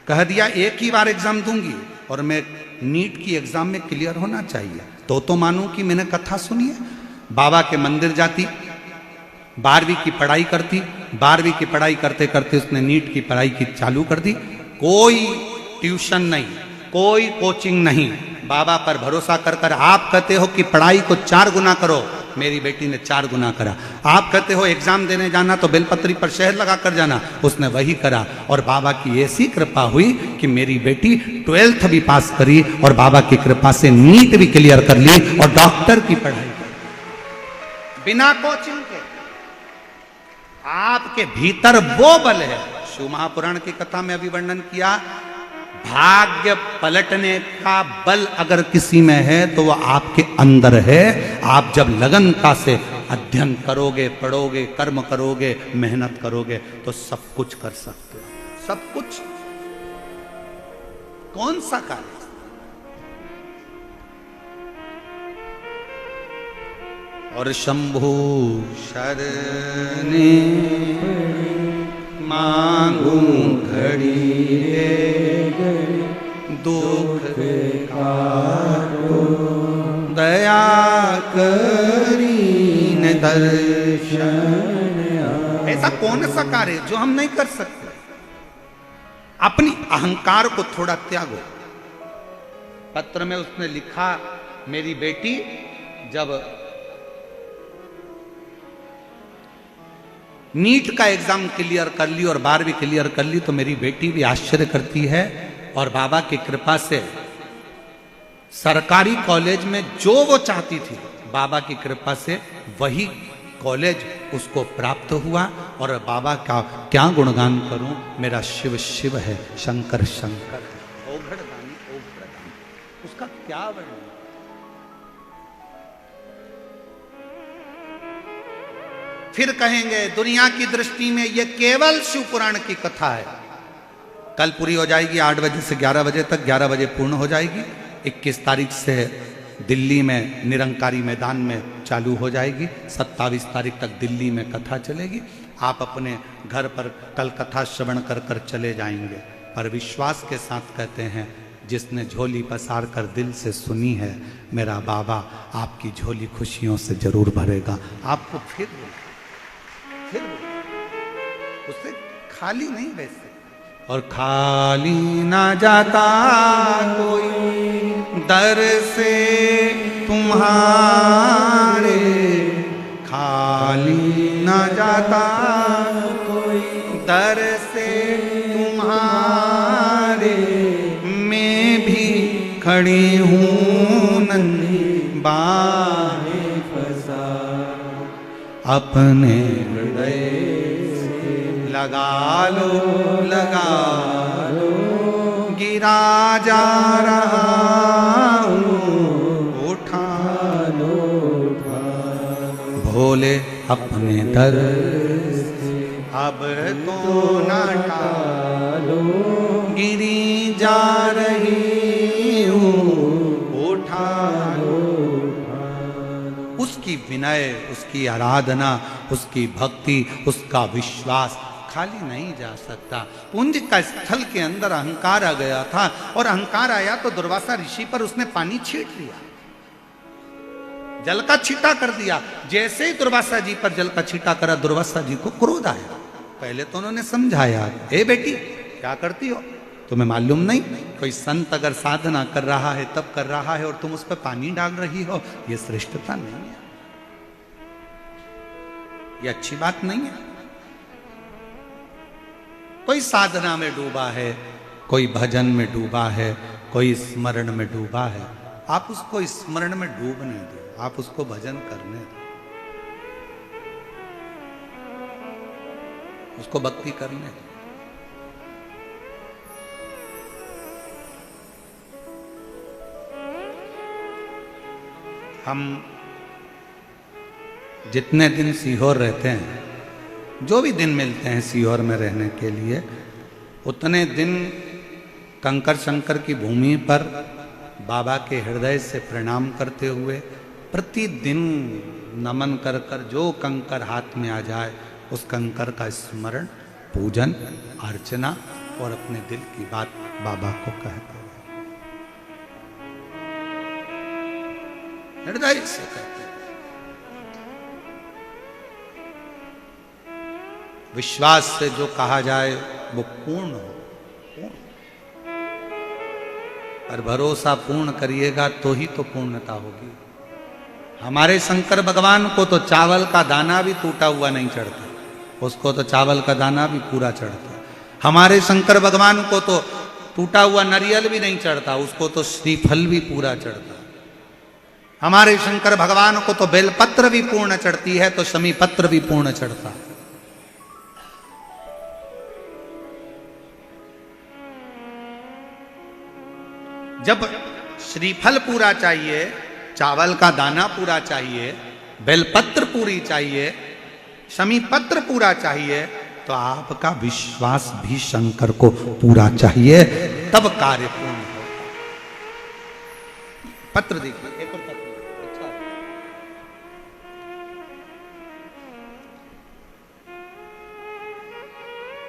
कह दिया एक ही बार एग्जाम दूंगी और मैं नीट की एग्जाम में क्लियर होना चाहिए तो मानूं कि मैंने कथा सुनी है। बाबा के मंदिर जाती, 12वीं की पढ़ाई करती। 12वीं की पढ़ाई करते करते उसने नीट की पढ़ाई की चालू कर दी। कोई ट्यूशन नहीं, कोई कोचिंग नहीं, बाबा पर भरोसा कर कर। आप कहते हो कि पढ़ाई को 4 गुना करो, मेरी बेटी ने 4 गुना करा। आप कहते हो एग्जाम देने जाना तो बेलपत्री पर शहद लगा कर जाना, उसने वही करा। और बाबा की ऐसी कृपा हुई कि मेरी बेटी 12th भी पास करी और बाबा की कृपा से नीट भी क्लियर कर ली और डॉक्टर की पढ़ाई बिना कोचिंग के। आपके भीतर वो बल है। शिव महापुराण की कथा में अभी वर्णन किया, भाग्य पलटने का बल अगर किसी में है तो वह आपके अंदर है। आप जब लगनता से अध्ययन करोगे, पढ़ोगे, कर्म करोगे, मेहनत करोगे तो सब कुछ कर सकते हो। सब कुछ। कौन सा कार्य? और शंभु शरणे मांगू घड़ी दुख काटो, दया करीन दर्शन। ऐसा कौन सा कार्य जो हम नहीं कर सकते? अपनी अहंकार को थोड़ा त्यागो। पत्र में उसने लिखा, मेरी बेटी जब नीट का एग्जाम क्लियर कर ली और 12वीं क्लियर कर ली तो मेरी बेटी भी आश्चर्य करती है। और बाबा की कृपा से सरकारी कॉलेज में जो वो चाहती थी, बाबा की कृपा से वही कॉलेज उसको प्राप्त हुआ। और बाबा का क्या गुणगान करूं, मेरा शिव शिव है, शंकर शंकर है, ओघड़दानी ओघड़दानी, उसका क्या वर्णन। फिर कहेंगे दुनिया की दृष्टि में यह केवल शिव पुराण की कथा है। कल पूरी हो जाएगी 8 बजे से 11 बजे तक, 11 बजे पूर्ण हो जाएगी। 21 तारीख से दिल्ली में निरंकारी मैदान में चालू हो जाएगी। 27 तारीख तक दिल्ली में कथा चलेगी। आप अपने घर पर कल कथा श्रवण कर कर चले जाएंगे, पर विश्वास के साथ कहते हैं जिसने झोली पसार कर दिल से सुनी है, मेरा बाबा आपकी झोली खुशियों से जरूर भरेगा। आपको फिर उससे खाली नहीं वैसे, और खाली ना जाता कोई दर से तुम्हारे, खाली ना जाता कोई दर से तुम्हारे, मैं भी खड़ी हूँ नन्ही बाहें फंसा, अपने हृदय से लगा लो, गिरा जा रहा हूँ, उठा लो, भोले अपने दर से अब तो न टालो, गिरी जा रही हूँ, उठा लो। उसकी विनय, उसकी आराधना, उसकी भक्ति, उसका विश्वास खाली नहीं जा सकता। पुंज का स्थल के अंदर अहंकार आ गया था, और अहंकार आया तो दुर्वासा ऋषि पर उसने पानी छीट दिया, जल का छीटा कर दिया। जैसे ही दुर्वासा जी पर जल का छीटा करा, दुर्वासा जी को क्रोध आया। पहले तो उन्होंने समझाया, ए बेटी क्या करती हो, तुम्हें मालूम नहीं कोई संत अगर साधना कर रहा है तब कर रहा है, और तुम उस पर पानी डाल रही हो, यह श्रेष्ठता नहीं है, ये अच्छी बात नहीं है। कोई साधना में डूबा है, कोई भजन में डूबा है, कोई स्मरण में डूबा है, आप उसको स्मरण में डूबने दो, आप उसको भजन करने दो, उसको भक्ति करने दो। हम जितने दिन सीहोर रहते हैं, जो भी दिन मिलते हैं सीहोर में रहने के लिए, उतने दिन कंकर शंकर की भूमि पर बाबा के हृदय से प्रणाम करते हुए प्रतिदिन नमन कर कर जो कंकर हाथ में आ जाए उस कंकर का स्मरण, पूजन, अर्चना और अपने दिल की बात बाबा को कहते हैं, हृदय से कहते हैं। विश्वास से जो कहा जाए वो पूर्ण हो, पर भरोसा पूर्ण करिएगा तो ही तो पूर्णता होगी। हमारे शंकर भगवान को तो चावल का दाना भी टूटा हुआ नहीं चढ़ता, उसको तो चावल का दाना भी पूरा चढ़ता। हमारे शंकर भगवान को तो टूटा हुआ नारियल भी नहीं चढ़ता, उसको तो श्रीफल भी पूरा चढ़ता। हमारे शंकर भगवान को तो बेलपत्र भी पूर्ण चढ़ती है, तो शमी पत्र भी पूर्ण चढ़ता है। जब श्रीफल पूरा चाहिए, चावल का दाना पूरा चाहिए, बेलपत्र पूरी चाहिए, शमी पत्र पूरा चाहिए, तो आपका विश्वास भी शंकर को पूरा चाहिए, तब कार्य पूर्ण होगा। पत्र देखिए, एक और पत्र अच्छा है।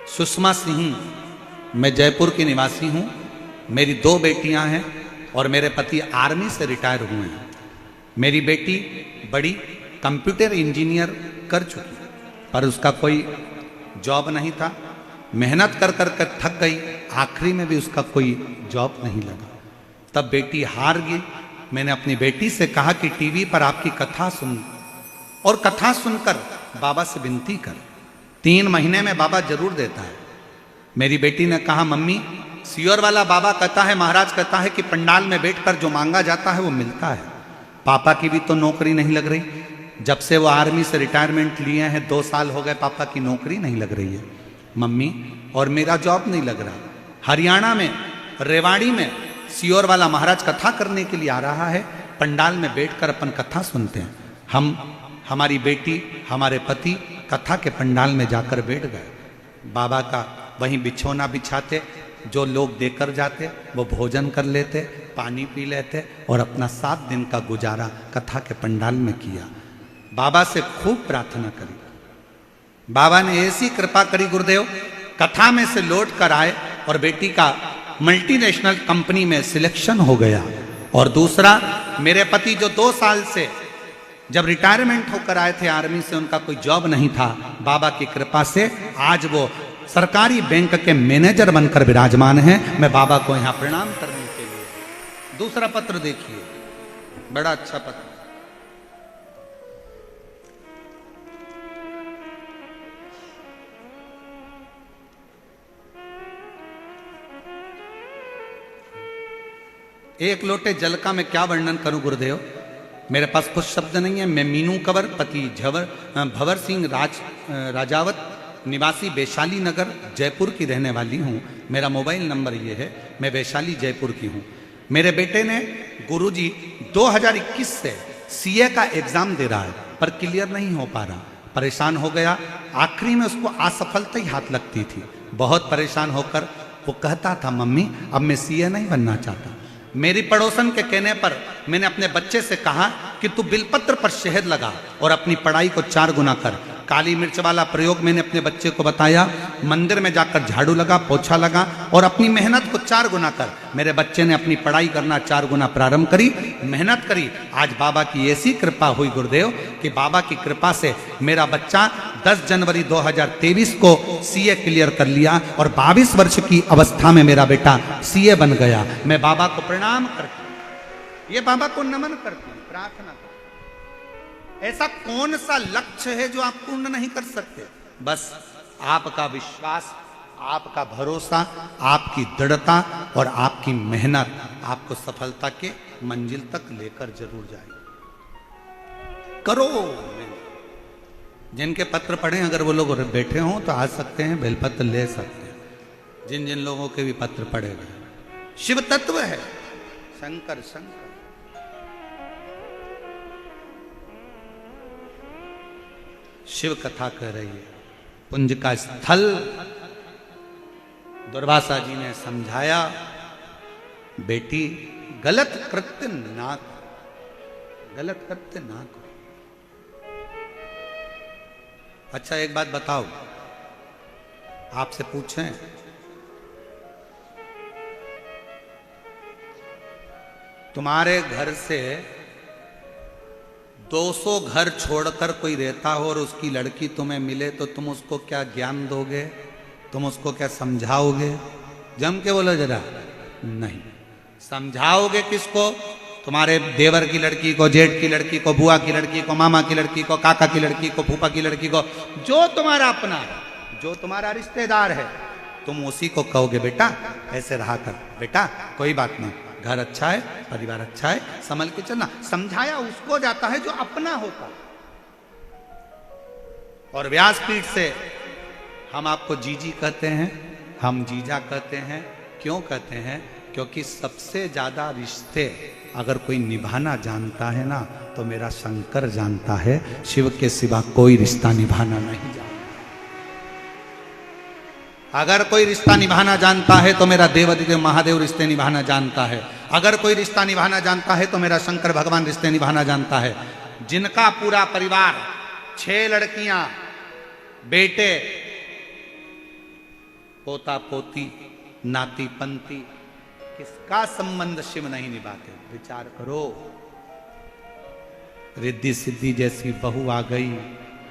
सुषमा सिंह, मैं जयपुर की निवासी हूं, मेरी 2 बेटियां हैं और मेरे पति आर्मी से रिटायर हुए हैं। मेरी बेटी बड़ी कंप्यूटर इंजीनियर कर चुकी, पर उसका कोई जॉब नहीं था। मेहनत कर कर कर थक गई, आखिरी में भी उसका कोई जॉब नहीं लगा। तब बेटी हार गई। मैंने अपनी बेटी से कहा कि टीवी पर आपकी कथा सुन, और कथा सुनकर बाबा से विनती कर, 3 महीने में बाबा जरूर देता है। मेरी बेटी ने कहा, मम्मी सीहोर वाला बाबा कहता है, महाराज कहता है कि पंडाल में बैठकर जो मांगा जाता है वो मिलता है। पापा की भी तो नौकरी नहीं लग रही, जब से वो आर्मी से रिटायरमेंट लिए हैं 2 साल हो गए, पापा की नौकरी नहीं लग रही है मम्मी, और मेरा जॉब नहीं लग रहा। हरियाणा में रेवाड़ी में सीहोर वाला महाराज कथा करने के लिए आ रहा है, पंडाल में बैठकर अपन कथा सुनते हैं। हम, हमारी बेटी, हमारे पति कथा के पंडाल में जाकर बैठ गए। बाबा का वहीं बिछौना बिछाते, जो लोग देकर जाते वो भोजन कर लेते, पानी पी लेते और अपना 7 दिन का गुजारा कथा के पंडाल में किया। बाबा से खूब प्रार्थना करी। बाबा ने ऐसी कृपा करी गुरुदेव, कथा में से लौट कर आए और बेटी का मल्टीनेशनल कंपनी में सिलेक्शन हो गया। और दूसरा, मेरे पति जो 2 साल से जब रिटायरमेंट होकर आए थे आर्मी से, उनका कोई जॉब नहीं था, बाबा की कृपा से आज वो सरकारी बैंक के मैनेजर बनकर विराजमान हैं। मैं बाबा को यहाँ प्रणाम करने के लिए। दूसरा पत्र देखिए, बड़ा अच्छा पत्र। एक लोटे जल का मैं क्या वर्णन करूं गुरुदेव, मेरे पास कुछ शब्द नहीं है। मैं मीनू कंवर, पति भंवर सिंह राजावत, निवासी वैशाली नगर जयपुर की रहने वाली हूँ। मेरा मोबाइल नंबर ये है, मैं वैशाली जयपुर की हूँ। मेरे बेटे ने गुरुजी 2021 से सीए का एग्जाम दे रहा है पर क्लियर नहीं हो पा रहा, परेशान हो गया। आखिरी में उसको असफलता ही हाथ लगती थी। बहुत परेशान होकर वो कहता था, मम्मी अब मैं सीए नहीं बनना चाहता। मेरी पड़ोसन के कहने पर मैंने अपने बच्चे से कहा कि तू बिलपत्र पर शहद लगा और अपनी पढ़ाई को 4 गुना कर। काली मिर्च वाला प्रयोग मैंने अपने बच्चे को बताया। मंदिर में जाकर झाड़ू लगा, पोछा लगा और अपनी मेहनत को 4 गुना कर। मेरे बच्चे ने अपनी पढ़ाई करना 4 गुना प्रारंभ करी, मेहनत करी। आज बाबा की ऐसी कृपा हुई गुरुदेव कि बाबा की कृपा से मेरा बच्चा 10 जनवरी 2023 को सीए क्लियर कर लिया और 22 वर्ष की अवस्था में मेरा बेटा सीए बन गया। मैं बाबा को प्रणाम करती हूँ, ये बाबा को नमन करती हूँ, प्रार्थना करती हूँ। ऐसा कौन सा लक्ष्य है जो आप पूर्ण नहीं कर सकते? बस आपका विश्वास, आपका भरोसा, आपकी दृढ़ता और आपकी मेहनत आपको सफलता के मंजिल तक लेकर जरूर जाएगी। करो। जिनके पत्र पढ़े, अगर वो लोग बैठे हों तो आ सकते हैं, बेलपत्र ले सकते हैं। जिन जिन लोगों के भी पत्र पढ़े गए, शिव तत्व है, शंकर शंकर। शिव कथा कह रही है। पुंज का स्थल दुर्वासा जी ने समझाया, बेटी गलत कृत्य ना करो, गलत कृत्य ना करो। अच्छा एक बात बताओ, आपसे पूछें, तुम्हारे घर से 200 घर छोड़कर कोई रहता हो और उसकी लड़की तुम्हें मिले तो तुम उसको क्या ज्ञान दोगे? तुम उसको क्या समझाओगे? जम के बोलो जरा। नहीं समझाओगे किसको? तुम्हारे देवर की लड़की को, जेठ की लड़की को, बुआ की लड़की को, मामा की लड़की को, काका की लड़की को, फूफा की लड़की को, जो तुम्हारा अपना है, जो तुम्हारा रिश्तेदार है, तुम उसी को कहोगे बेटा ऐसे रहा कर, बेटा कोई बात नहीं, घर अच्छा है, परिवार अच्छा है, संभल के चलना। समझाया उसको जाता है जो अपना होता है। और व्यासपीठ से हम आपको जीजी कहते हैं, हम जीजा कहते हैं। क्यों कहते हैं? क्योंकि सबसे ज्यादा रिश्ते अगर कोई निभाना जानता है ना तो मेरा शंकर जानता है। शिव के सिवा कोई रिश्ता निभाना नहीं जानता। अगर कोई रिश्ता निभाना जानता है तो मेरा देवादिदेव महादेव रिश्ते निभाना जानता है। अगर कोई रिश्ता निभाना जानता है तो मेरा शंकर भगवान रिश्ते निभाना जानता है। जिनका पूरा परिवार 6 लड़कियां, बेटे, पोता पोती, नाती पंती, किसका संबंध शिव नहीं निभाते? विचार करो। रिद्धि सिद्धि जैसी बहू आ गई,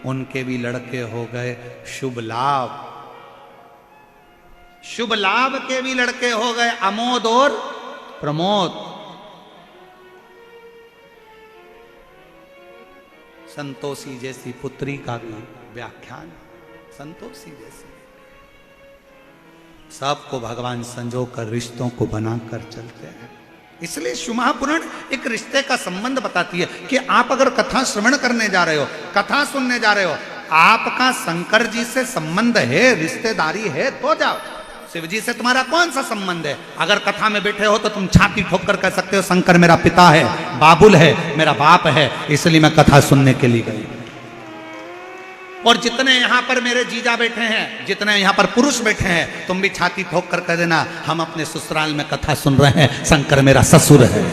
उनके भी लड़के हो गए। शुभ लाभ, शुभ लाभ के भी लड़के हो गए, अमोद और प्रमोद। संतोषी जैसी पुत्री का भी व्याख्यान, संतोषी जैसी। सबको भगवान संजो कर रिश्तों को बनाकर चलते हैं। इसलिए शिव महापुराण एक रिश्ते का संबंध बताती है कि आप अगर कथा श्रवण करने जा रहे हो, कथा सुनने जा रहे हो, आपका शंकर जी से संबंध है, रिश्तेदारी है तो जाओ। शिव जी से तुम्हारा कौन सा संबंध है? अगर कथा में बैठे हो तो तुम छाती ठोक कर कह सकते हो शंकर मेरा पिता है, बाबुल है, मेरा बाप है, इसलिए मैं कथा सुनने के लिए गई। और जितने यहां पर मेरे जीजा बैठे हैं, जितने यहां पर पुरुष बैठे हैं, तुम भी छाती ठोक कर कह देना, हम अपने ससुराल में कथा सुन रहे हैं, शंकर मेरा ससुर है।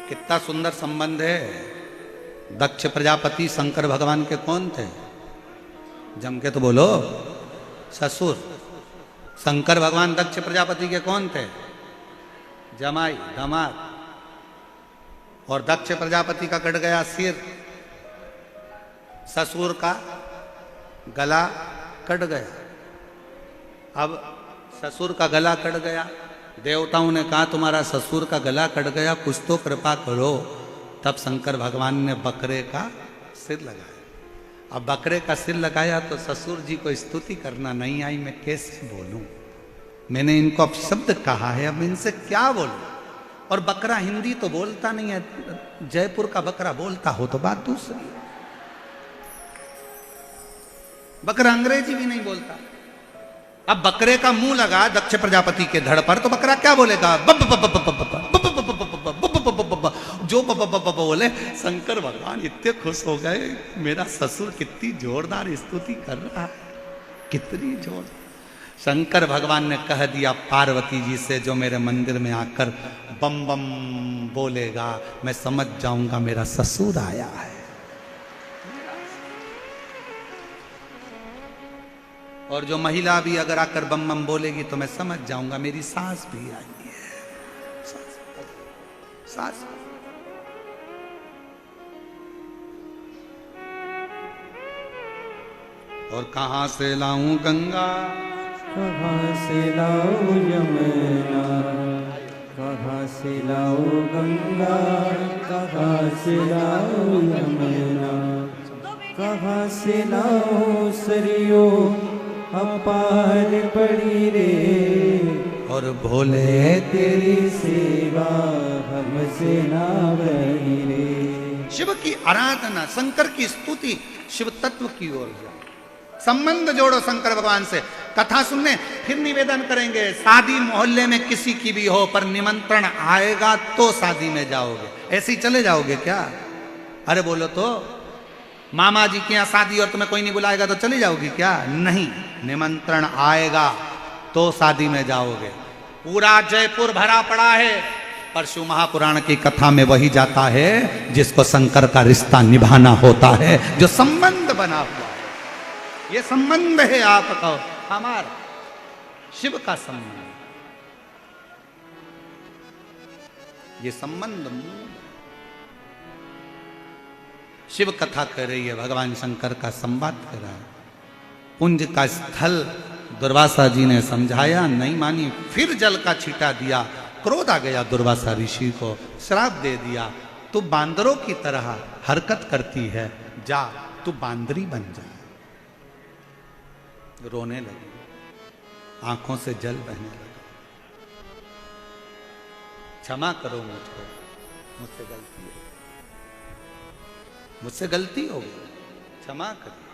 कितना सुंदर संबंध है। दक्ष प्रजापति शंकर भगवान के कौन थे? जम के तो बोलो, ससुर। शंकर भगवान दक्ष प्रजापति के कौन थे? जमाई, दामाद। और दक्ष प्रजापति का कट गया सिर, ससुर का गला कट गया। अब ससुर का गला कट गया, देवताओं ने कहा तुम्हारा ससुर का गला कट गया, कुछ तो कृपा करो। तब शंकर भगवान ने बकरे का सिर लगाया। अब बकरे का सिर लगाया तो ससुर जी को स्तुति करना नहीं आई, मैं कैसे बोलूं? मैंने इनको अब शब्द कहा है, अब इनसे क्या बोलूं? और बकरा हिंदी तो बोलता नहीं है, जयपुर का बकरा बोलता हो तो बात दूसरी। बकरा अंग्रेजी भी नहीं बोलता। अब बकरे का मुंह लगा दक्ष प्रजापति के धड़ पर, तो बकरा क्या बोलेगा? जो बोले। शंकर भगवान इतने खुश हो गए, मेरा ससुर कितनी जोरदार स्तुति कर रहा है, कितनी जोर। शंकर भगवान ने कह दिया पार्वती जी से, जो मेरे मंदिर में आकर बम बम बोलेगा, मैं समझ जाऊंगा मेरा ससुर आया है। और जो महिला भी अगर आकर बम बम बोलेगी तो मैं समझ जाऊंगा मेरी सास भी आई है। सास। और कहां से लाऊं गंगा, कहाँ से लाऊं यमुना, कहाँ से लाऊं गंगा, कहाँ से लाऊं यमुना, कहाँ से लाऊं सरयू अपार पड़ी रे। और भोले तेरी सेवा हमसे ना बनी रे। शिव की आराधना, शंकर की स्तुति, शिव तत्व की ओर जाओ, संबंध जोड़ो शंकर भगवान से। कथा सुनने फिर निवेदन करेंगे, शादी मोहल्ले में किसी की भी हो पर निमंत्रण आएगा तो शादी में जाओगे, ऐसे ही चले जाओगे क्या? अरे बोलो तो, मामा जी के यहाँ शादी और तुम्हें कोई नहीं बुलाएगा तो चली जाओगी क्या? नहीं, निमंत्रण आएगा तो शादी में जाओगे। पूरा जयपुर भरा पड़ा है, परशु महापुराण की कथा में वही जाता है जिसको शंकर का रिश्ता निभाना होता है, जो संबंध बना हुआ है। ये संबंध है आपका हमारा, शिव का संबंध। ये संबंध शिव कथा कर रही है, भगवान शंकर का संवाद कर रहा है। कुंज का स्थल दुर्वासा जी ने समझाया, नहीं मानी, फिर जल का छींटा दिया। क्रोध आ गया दुर्वासा ऋषि को, श्राप दे दिया, तू बांदरों की तरह हरकत करती है, जा तू बांदरी बन जा। रोने लगी, आंखों से जल बहने लगा। क्षमा करो मुझको, मुझसे गलती हो, मुझसे गलती हो गई, क्षमा करो।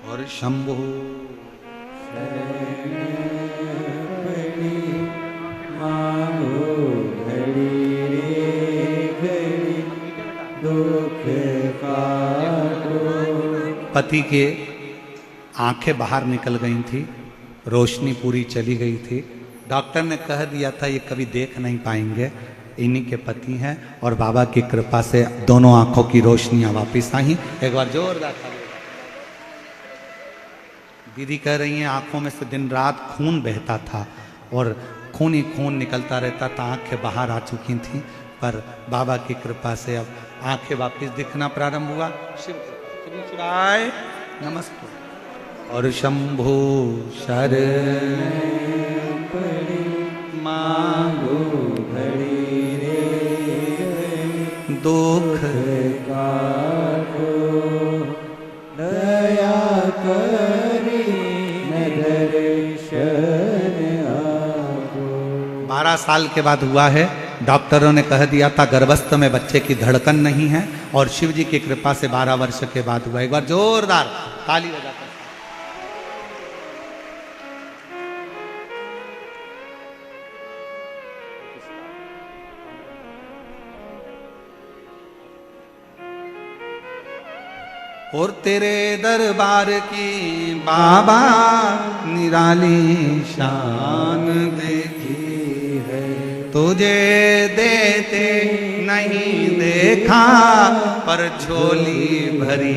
और शंभु पति के आंखें बाहर निकल गई थी, रोशनी पूरी चली गई थी। डॉक्टर ने कह दिया था ये कभी देख नहीं पाएंगे, इन्हीं के पति हैं। और बाबा की कृपा से दोनों आंखों की रोशनियां वापस आई। एक बार जोरदार ताली। दीदी कह रही हैं आंखों में से दिन रात खून बहता था और खून ही खून निकलता रहता था, आंखें बाहर आ चुकी थी, पर बाबा की कृपा से अब आंखें वापस दिखना प्रारंभ हुआ। शिव शिवाय नमस्ते। और शंभु शर मांगो घड़ी रे, दुख काटो दया करी दर्शन आपो। 12 साल के बाद हुआ है, डॉक्टरों ने कह दिया था गर्भस्थ में बच्चे की धड़कन नहीं है, और शिव जी की कृपा से 12 वर्ष के बाद हुआ। एक बार जोरदार ताली बजाकर। और तेरे दरबार की बाबा निराली शान देखी है, तुझे देते नहीं देखा पर झोली भरी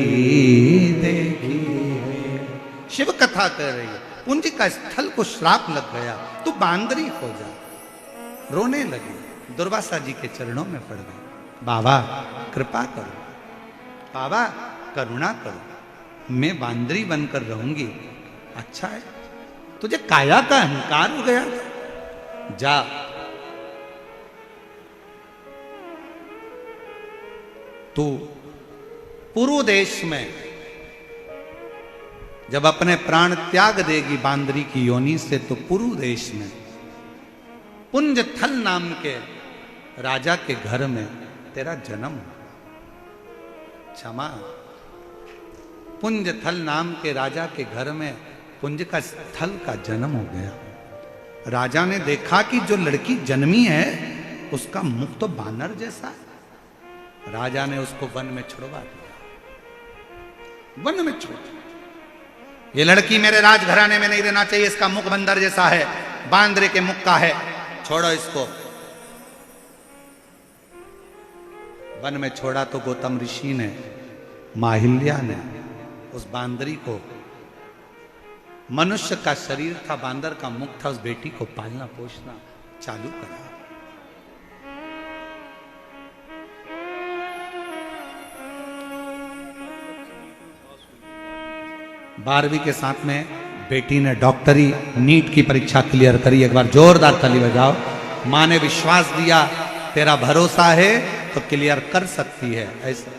देखी है। शिव कथा कर रही है, पुंज का स्थल को श्राप लग गया, तू बांदरी हो जा। रोने लगी, दुर्वासा जी के चरणों में पड़ गई। बाबा कृपा करो, बाबा करुणा करो, मैं बांदरी बनकर रहूंगी। अच्छा है, तुझे काया का अहंकार हो गया, जा तू पूर्व देश में जब अपने प्राण त्याग देगी बांदरी की योनि से, तो पूर्व देश में पुंज थल नाम के राजा के घर में तेरा जन्म। क्षमा, पुंज थल नाम के राजा के घर में पुंज का स्थल का जन्म हो गया। राजा ने देखा कि जो लड़की जन्मी है उसका मुख तो बानर जैसा है। राजा ने उसको वन में छुड़वा दिया, वन में छोड़ दिया। ये लड़की मेरे राजघराने में नहीं रहना चाहिए, इसका मुख बंदर जैसा है, बांदरे के मुख का है, छोड़ो इसको। वन में छोड़ा तो गौतम ऋषि ने, माहिल्या ने उस बांदरी को, मनुष्य का शरीर था, बांदर का मुख था, उस बेटी को पालना पोषना चालू करा। 12वीं के साथ में बेटी ने डॉक्टरी नीट की परीक्षा क्लियर करी। एक बार जोरदार ताली बजाओ। माँ ने विश्वास दिया, तेरा भरोसा है तो क्लियर कर सकती है। ऐसा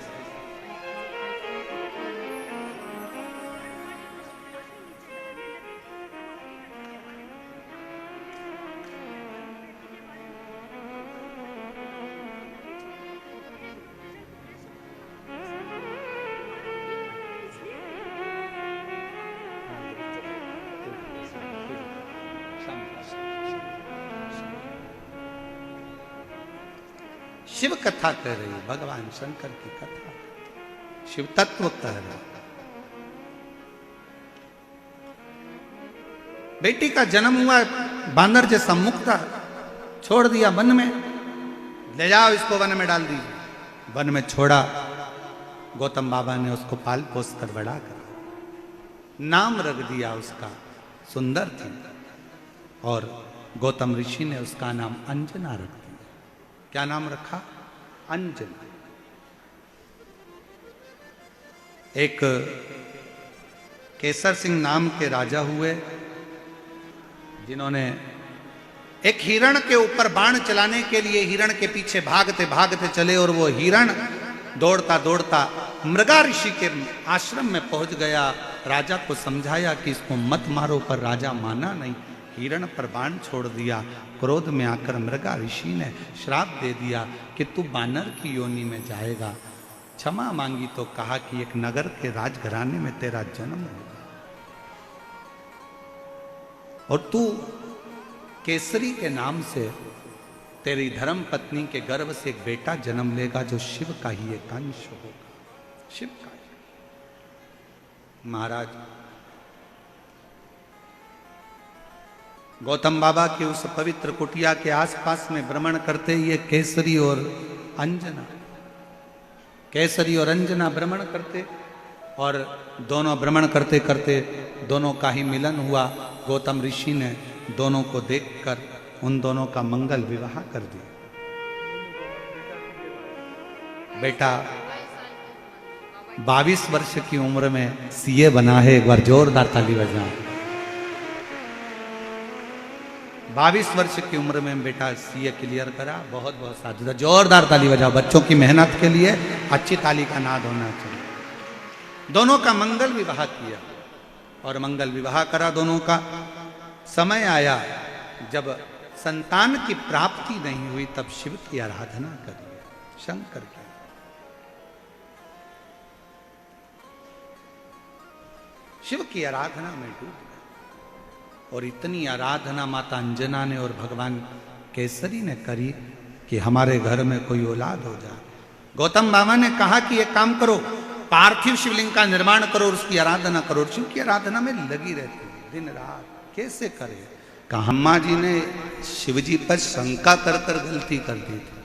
शिव कथा कह रही है, भगवान शंकर की कथा, शिव तत्व कह रहा। बेटी का जन्म हुआ, बांदर जैसा मुख था, छोड़ दिया वन में, ले जाओ इसको वन में डाल दीजिए। वन में छोड़ा, गौतम बाबा ने उसको पाल पोस कर बड़ा कर नाम रख दिया उसका, सुंदर थी, और गौतम ऋषि ने उसका नाम अंजना रख दिया। क्या नाम रखा? अंजना। एक केसर सिंह नाम के राजा हुए, जिन्होंने एक हिरण के ऊपर बाण चलाने के लिए हिरण के पीछे भागते भागते चले, और वो हिरण दौड़ता दौड़ता मृगा ऋषि के आश्रम में पहुंच गया। राजा को समझाया कि इसको मत मारो, पर राजा माना नहीं, हिरण पर बाण छोड़ दिया। क्रोध में आकर मृगा ऋषि ने श्राप दे दिया कि तू बानर की योनि में जाएगा। क्षमा मांगी तो कहा कि एक नगर के राजघराने में तेरा जन्म होगा, और तू केसरी के नाम से तेरी धर्म पत्नी के गर्भ से एक बेटा जन्म लेगा, जो शिव का ही एक अंश होगा, शिव का। महाराज गौतम बाबा की उस पवित्र कुटिया के आसपास में भ्रमण करते ये केसरी और अंजना, केसरी और अंजना भ्रमण करते, और दोनों भ्रमण करते करते दोनों का ही मिलन हुआ। गौतम ऋषि ने दोनों को देखकर उन दोनों का मंगल विवाह कर दिया। बेटा 22 वर्ष की उम्र में सीए बना है। एक बार जोरदार ताली बजाओ। 22 वर्ष की उम्र में बेटा सीए क्लियर करा। बहुत बहुत साधु, जोरदार ताली बजाओ। बच्चों की मेहनत के लिए अच्छी ताली का नाद होना चाहिए। दोनों का मंगल विवाह किया और मंगल विवाह करा दोनों का। समय आया जब संतान की प्राप्ति नहीं हुई, तब शिव की आराधना करिए, शंकर की। शिव की आराधना में डूब गए और इतनी आराधना माता अंजना ने और भगवान केसरी ने करी कि हमारे घर में कोई औलाद हो जाए। गौतम बाबा ने कहा कि एक काम करो, पार्थिव शिवलिंग का निर्माण करो और उसकी आराधना करो। शिव की आराधना में लगी रहती है दिन रात, कैसे करे? कहा अम्मा जी ने शिव जी पर शंका कर कर गलती कर दी थी,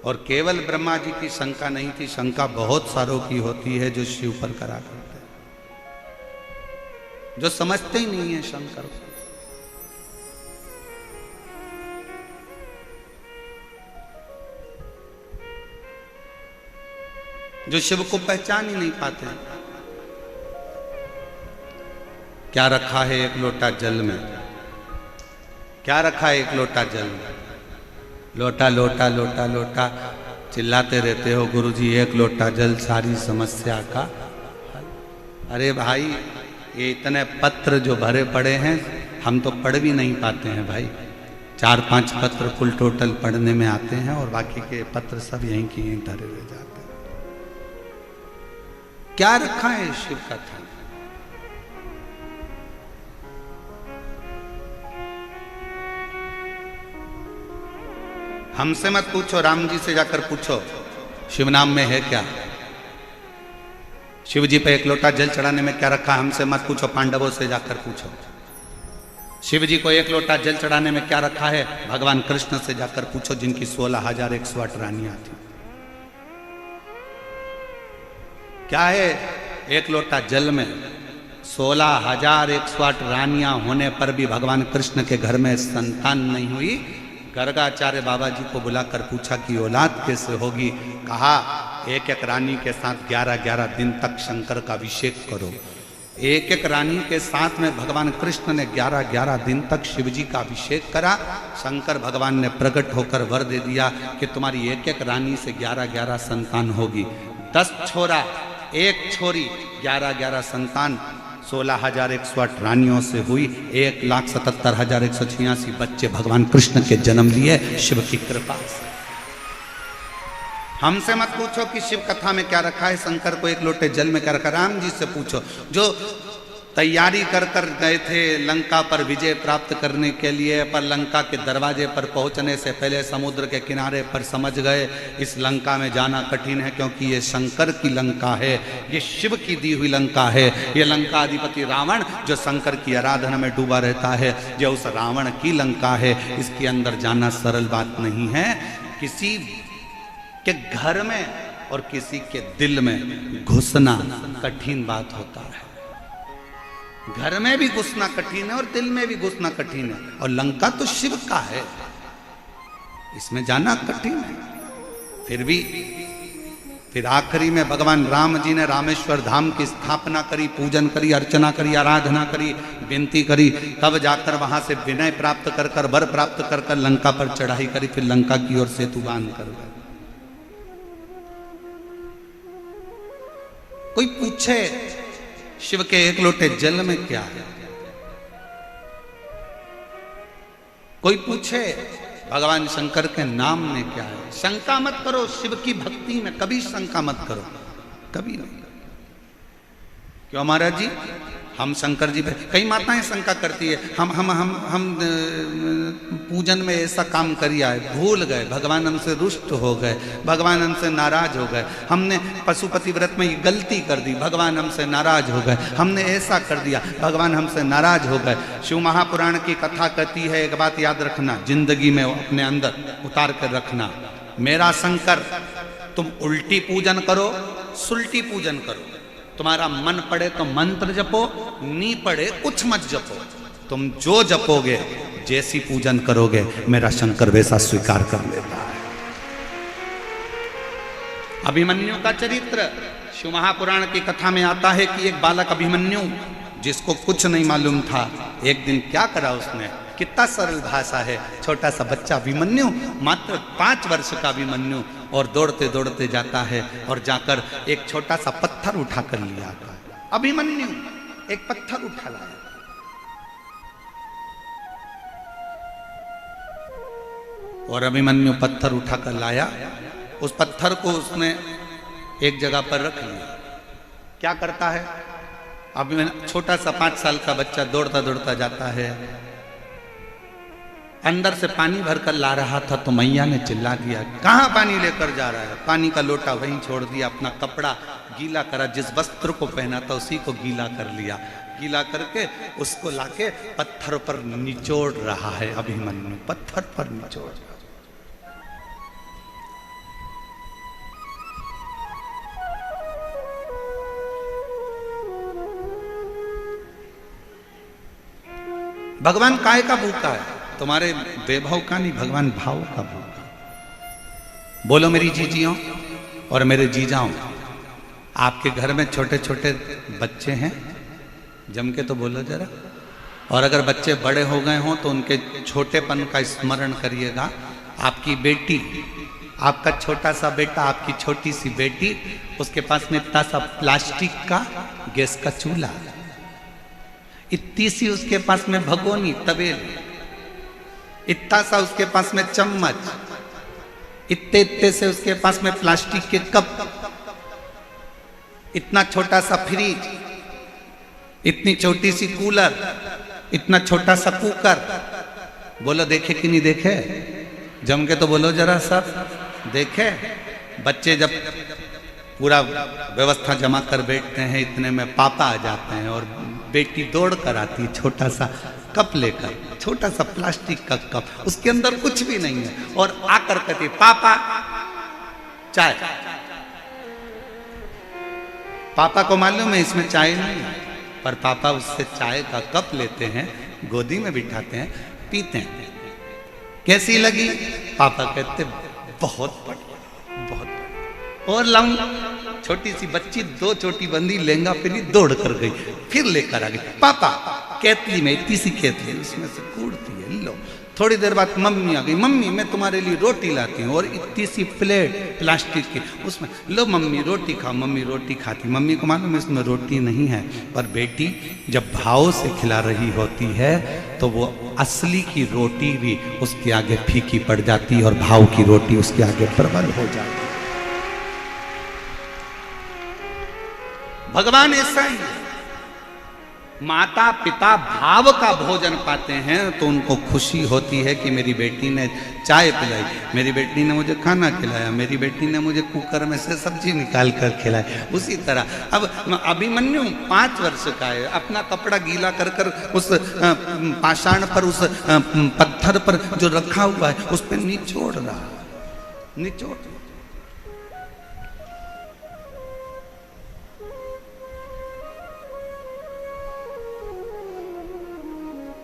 और केवल ब्रह्मा जी की शंका नहीं थी, शंका बहुत सारों की होती है जो शिव पर करा करते हैं, जो समझते ही नहीं है शंकर को। जो शिव को पहचान ही नहीं पाते। क्या रखा है एक लोटा जल में? क्या रखा है एक लोटा जल में? लोटा लोटा लोटा लोटा चिल्लाते रहते हो गुरुजी, एक लोटा जल सारी समस्या का हल। अरे भाई, ये इतने पत्र जो भरे पड़े हैं हम तो पढ़ भी नहीं पाते हैं भाई। 4-5 पत्र कुल टोटल पढ़ने में आते हैं और बाकी के पत्र सब यहीं की यहीं धरे रह जाते हैं। क्या रखा है शिव कथा? हमसे मत पूछो, राम जी से जाकर पूछो शिव नाम में है क्या। शिव जी पे एक लोटा जल चढ़ाने में क्या रखा? हमसे मत पूछो, पांडवों से जाकर पूछो। शिव जी को एक लोटा जल चढ़ाने में क्या रखा है? भगवान कृष्ण से जाकर पूछो, जिनकी 16,108 रानियां थी। क्या है एक लोटा जल में? 16,108 रानियां होने पर भी भगवान कृष्ण के घर में संतान नहीं हुई। गर्गाचार्य बाबा जी को बुलाकर पूछा कि औलाद कैसे होगी? कहा एक एक रानी के साथ 11-11 दिन तक शंकर का अभिषेक करो। एक एक रानी के साथ में भगवान कृष्ण ने 11-11 दिन तक शिव जी का अभिषेक करा। शंकर भगवान ने प्रकट होकर वर दे दिया कि तुम्हारी एक एक रानी से 11-11 संतान होगी। 10 छोरा, एक छोरी, 11-11 संतान। 16,108 रानियों से हुई 1,77,186 बच्चे भगवान कृष्ण के जन्म लिए शिव की कृपा से। हमसे मत पूछो कि शिव कथा में क्या रखा है, शंकर को एक लोटे जल में क्या रखा। राम जी से पूछो, जो तैयारी कर कर गए थे लंका पर विजय प्राप्त करने के लिए, पर लंका के दरवाजे पर पहुंचने से पहले समुद्र के किनारे पर समझ गए इस लंका में जाना कठिन है, क्योंकि ये शंकर की लंका है, ये शिव की दी हुई लंका है। ये लंका अधिपति रावण जो शंकर की आराधना में डूबा रहता है, जो उस रावण की लंका है। इसके अंदर जाना सरल बात नहीं है। किसी के घर में और किसी के दिल में घुसना कठिन बात होता है। घर में भी घुसना कठिन है और दिल में भी घुसना कठिन है, और लंका तो शिव का है, इसमें जाना कठिन है। फिर आखिरी में भगवान राम जी ने रामेश्वर धाम की स्थापना करी, पूजन करी, अर्चना करी, आराधना करी, विनती करी, तब जाकर वहां से विनय प्राप्त कर कर, वर प्राप्त कर कर लंका पर चढ़ाई करी। फिर लंका की ओर सेतु बांध कर गए। कोई पूछे शिव के एक लोटे जल में क्या है? कोई पूछे भगवान शंकर के नाम में क्या है? शंका मत करो शिव की भक्ति में, कभी शंका मत करो, कभी नहीं। क्यों महाराज जी, हम शंकर जी पे, कई माताएं शंका करती है, हम पूजन में ऐसा काम करिया है, भूल गए, भगवान हमसे रुष्ट हो गए, भगवान हमसे नाराज हो गए, हमने पशुपति व्रत में ये गलती कर दी, भगवान हमसे नाराज हो गए, हमने ऐसा कर दिया, भगवान हमसे नाराज हो गए। शिव महापुराण की कथा कहती है, एक बात याद रखना, जिंदगी में अपने अंदर उतार कर रखना, मेरा शंकर, तुम उल्टी पूजन करो, सुल्टी पूजन करो, तुम्हारा मन पड़े तो मंत्र जपो, नी पड़े कुछ मत जपो, तुम जो जपोगे, जैसी पूजन करोगे, मेरा शंकर वैसा स्वीकार कर लेता है। अभिमन्यु का चरित्र शिव महापुराण की कथा में आता है कि एक बालक अभिमन्यु, जिसको कुछ नहीं मालूम था, एक दिन क्या करा उसने, कितना सरल भाषा है, छोटा सा बच्चा अभिमन्यु, मात्र 5 वर्ष का अभिमन्यु, और दौड़ते दौड़ते जाता है और जाकर एक छोटा सा पत्थर उठा कर लिया आता है। अभिमन्यु एक पत्थर उठा लाया, और अभिमन्यु पत्थर उठाकर लाया। उस पत्थर को उसने एक जगह पर रख लिया। क्या करता है, अभी छोटा सा 5 साल का बच्चा दौड़ता दौड़ता जाता है, अंदर से पानी भरकर ला रहा था तो मैया ने चिल्ला दिया, कहाँ पानी लेकर जा रहा है? पानी का लोटा वहीं छोड़ दिया, अपना कपड़ा गीला करा, जिस वस्त्र को पहना था उसी को गीला कर लिया। गीला करके उसको लाके पत्थर पर निचोड़ रहा है अभिमन्यु, पत्थर पर निचोड़ रहा है। भगवान काय का भूखा है? तुम्हारे वैभव का नहीं, भगवान भाव का भूखा। बोलो मेरी जीजियों और मेरे जीजाओं, आपके घर में छोटे छोटे बच्चे हैं? जम के तो बोलो जरा। और अगर बच्चे बड़े हो गए हों तो उनके छोटेपन का स्मरण करिएगा। आपकी बेटी, आपका छोटा सा बेटा, आपकी छोटी सी बेटी, उसके पास में इतना सा प्लास्टिक का गैस का चूल्हा, इतनी सी उसके पास में भगोनी तवेली, इतना सा उसके पास में चम्मच, इतने इतने से उसके पास में प्लास्टिक के कप, इतना छोटा सा फ्रिज, इतनी छोटी सी कूलर, इतना छोटा सा कुकर। बोलो देखे कि नहीं देखे? जम के तो बोलो जरा सब, देखे? बच्चे जब पूरा व्यवस्था जमा कर बैठते हैं, इतने में पापा आ जाते हैं और बेटी दौड़ कर आती है छोटा सा कप लेकर, छोटा सा प्लास्टिक का कप, उसके अंदर कुछ भी नहीं है, और आकर कहती पापा चाय। पापा को मालूम है इसमें चाय नहीं है, पर पापा उससे चाय का कप लेते हैं, गोदी में बिठाते हैं, पीते हैं। कैसी लगी? पापा कहते बहुत बढ़िया, बहुत बढ़िया। और लाऊं? छोटी सी बच्ची 2 चोटी बंदी लहंगा पहनी दौड़ कर गई, फिर लेकर आ गई। पापा केतली में, इतनी सी केतली, उसमें से कूड़ती है, लो। थोड़ी देर बाद मम्मी आ गई, मम्मी मैं तुम्हारे लिए रोटी लाती हूँ, और इतनी सी प्लेट प्लास्टिक की, उसमें लो मम्मी रोटी खाओ। मम्मी रोटी खाती, मम्मी को मालूम इसमें रोटी नहीं है, पर बेटी जब भाव से खिला रही होती है तो वो असली की रोटी भी उसके आगे फीकी पड़ जाती है और भाव की रोटी उसके आगे प्रबल हो जाती है। भगवान ऐसा ही है। माता पिता भाव का भोजन पाते हैं तो उनको खुशी होती है कि मेरी बेटी ने चाय पिलाई, मेरी बेटी ने मुझे खाना खिलाया, मेरी बेटी ने मुझे कुकर में से सब्जी निकाल कर खिलाई। उसी तरह अब अभिमन्यु 5 वर्ष का है, अपना कपड़ा गीला कर कर उस पाषाण पर, उस पत्थर पर जो रखा हुआ है उस पर निचोड़ रहा, निचोड़।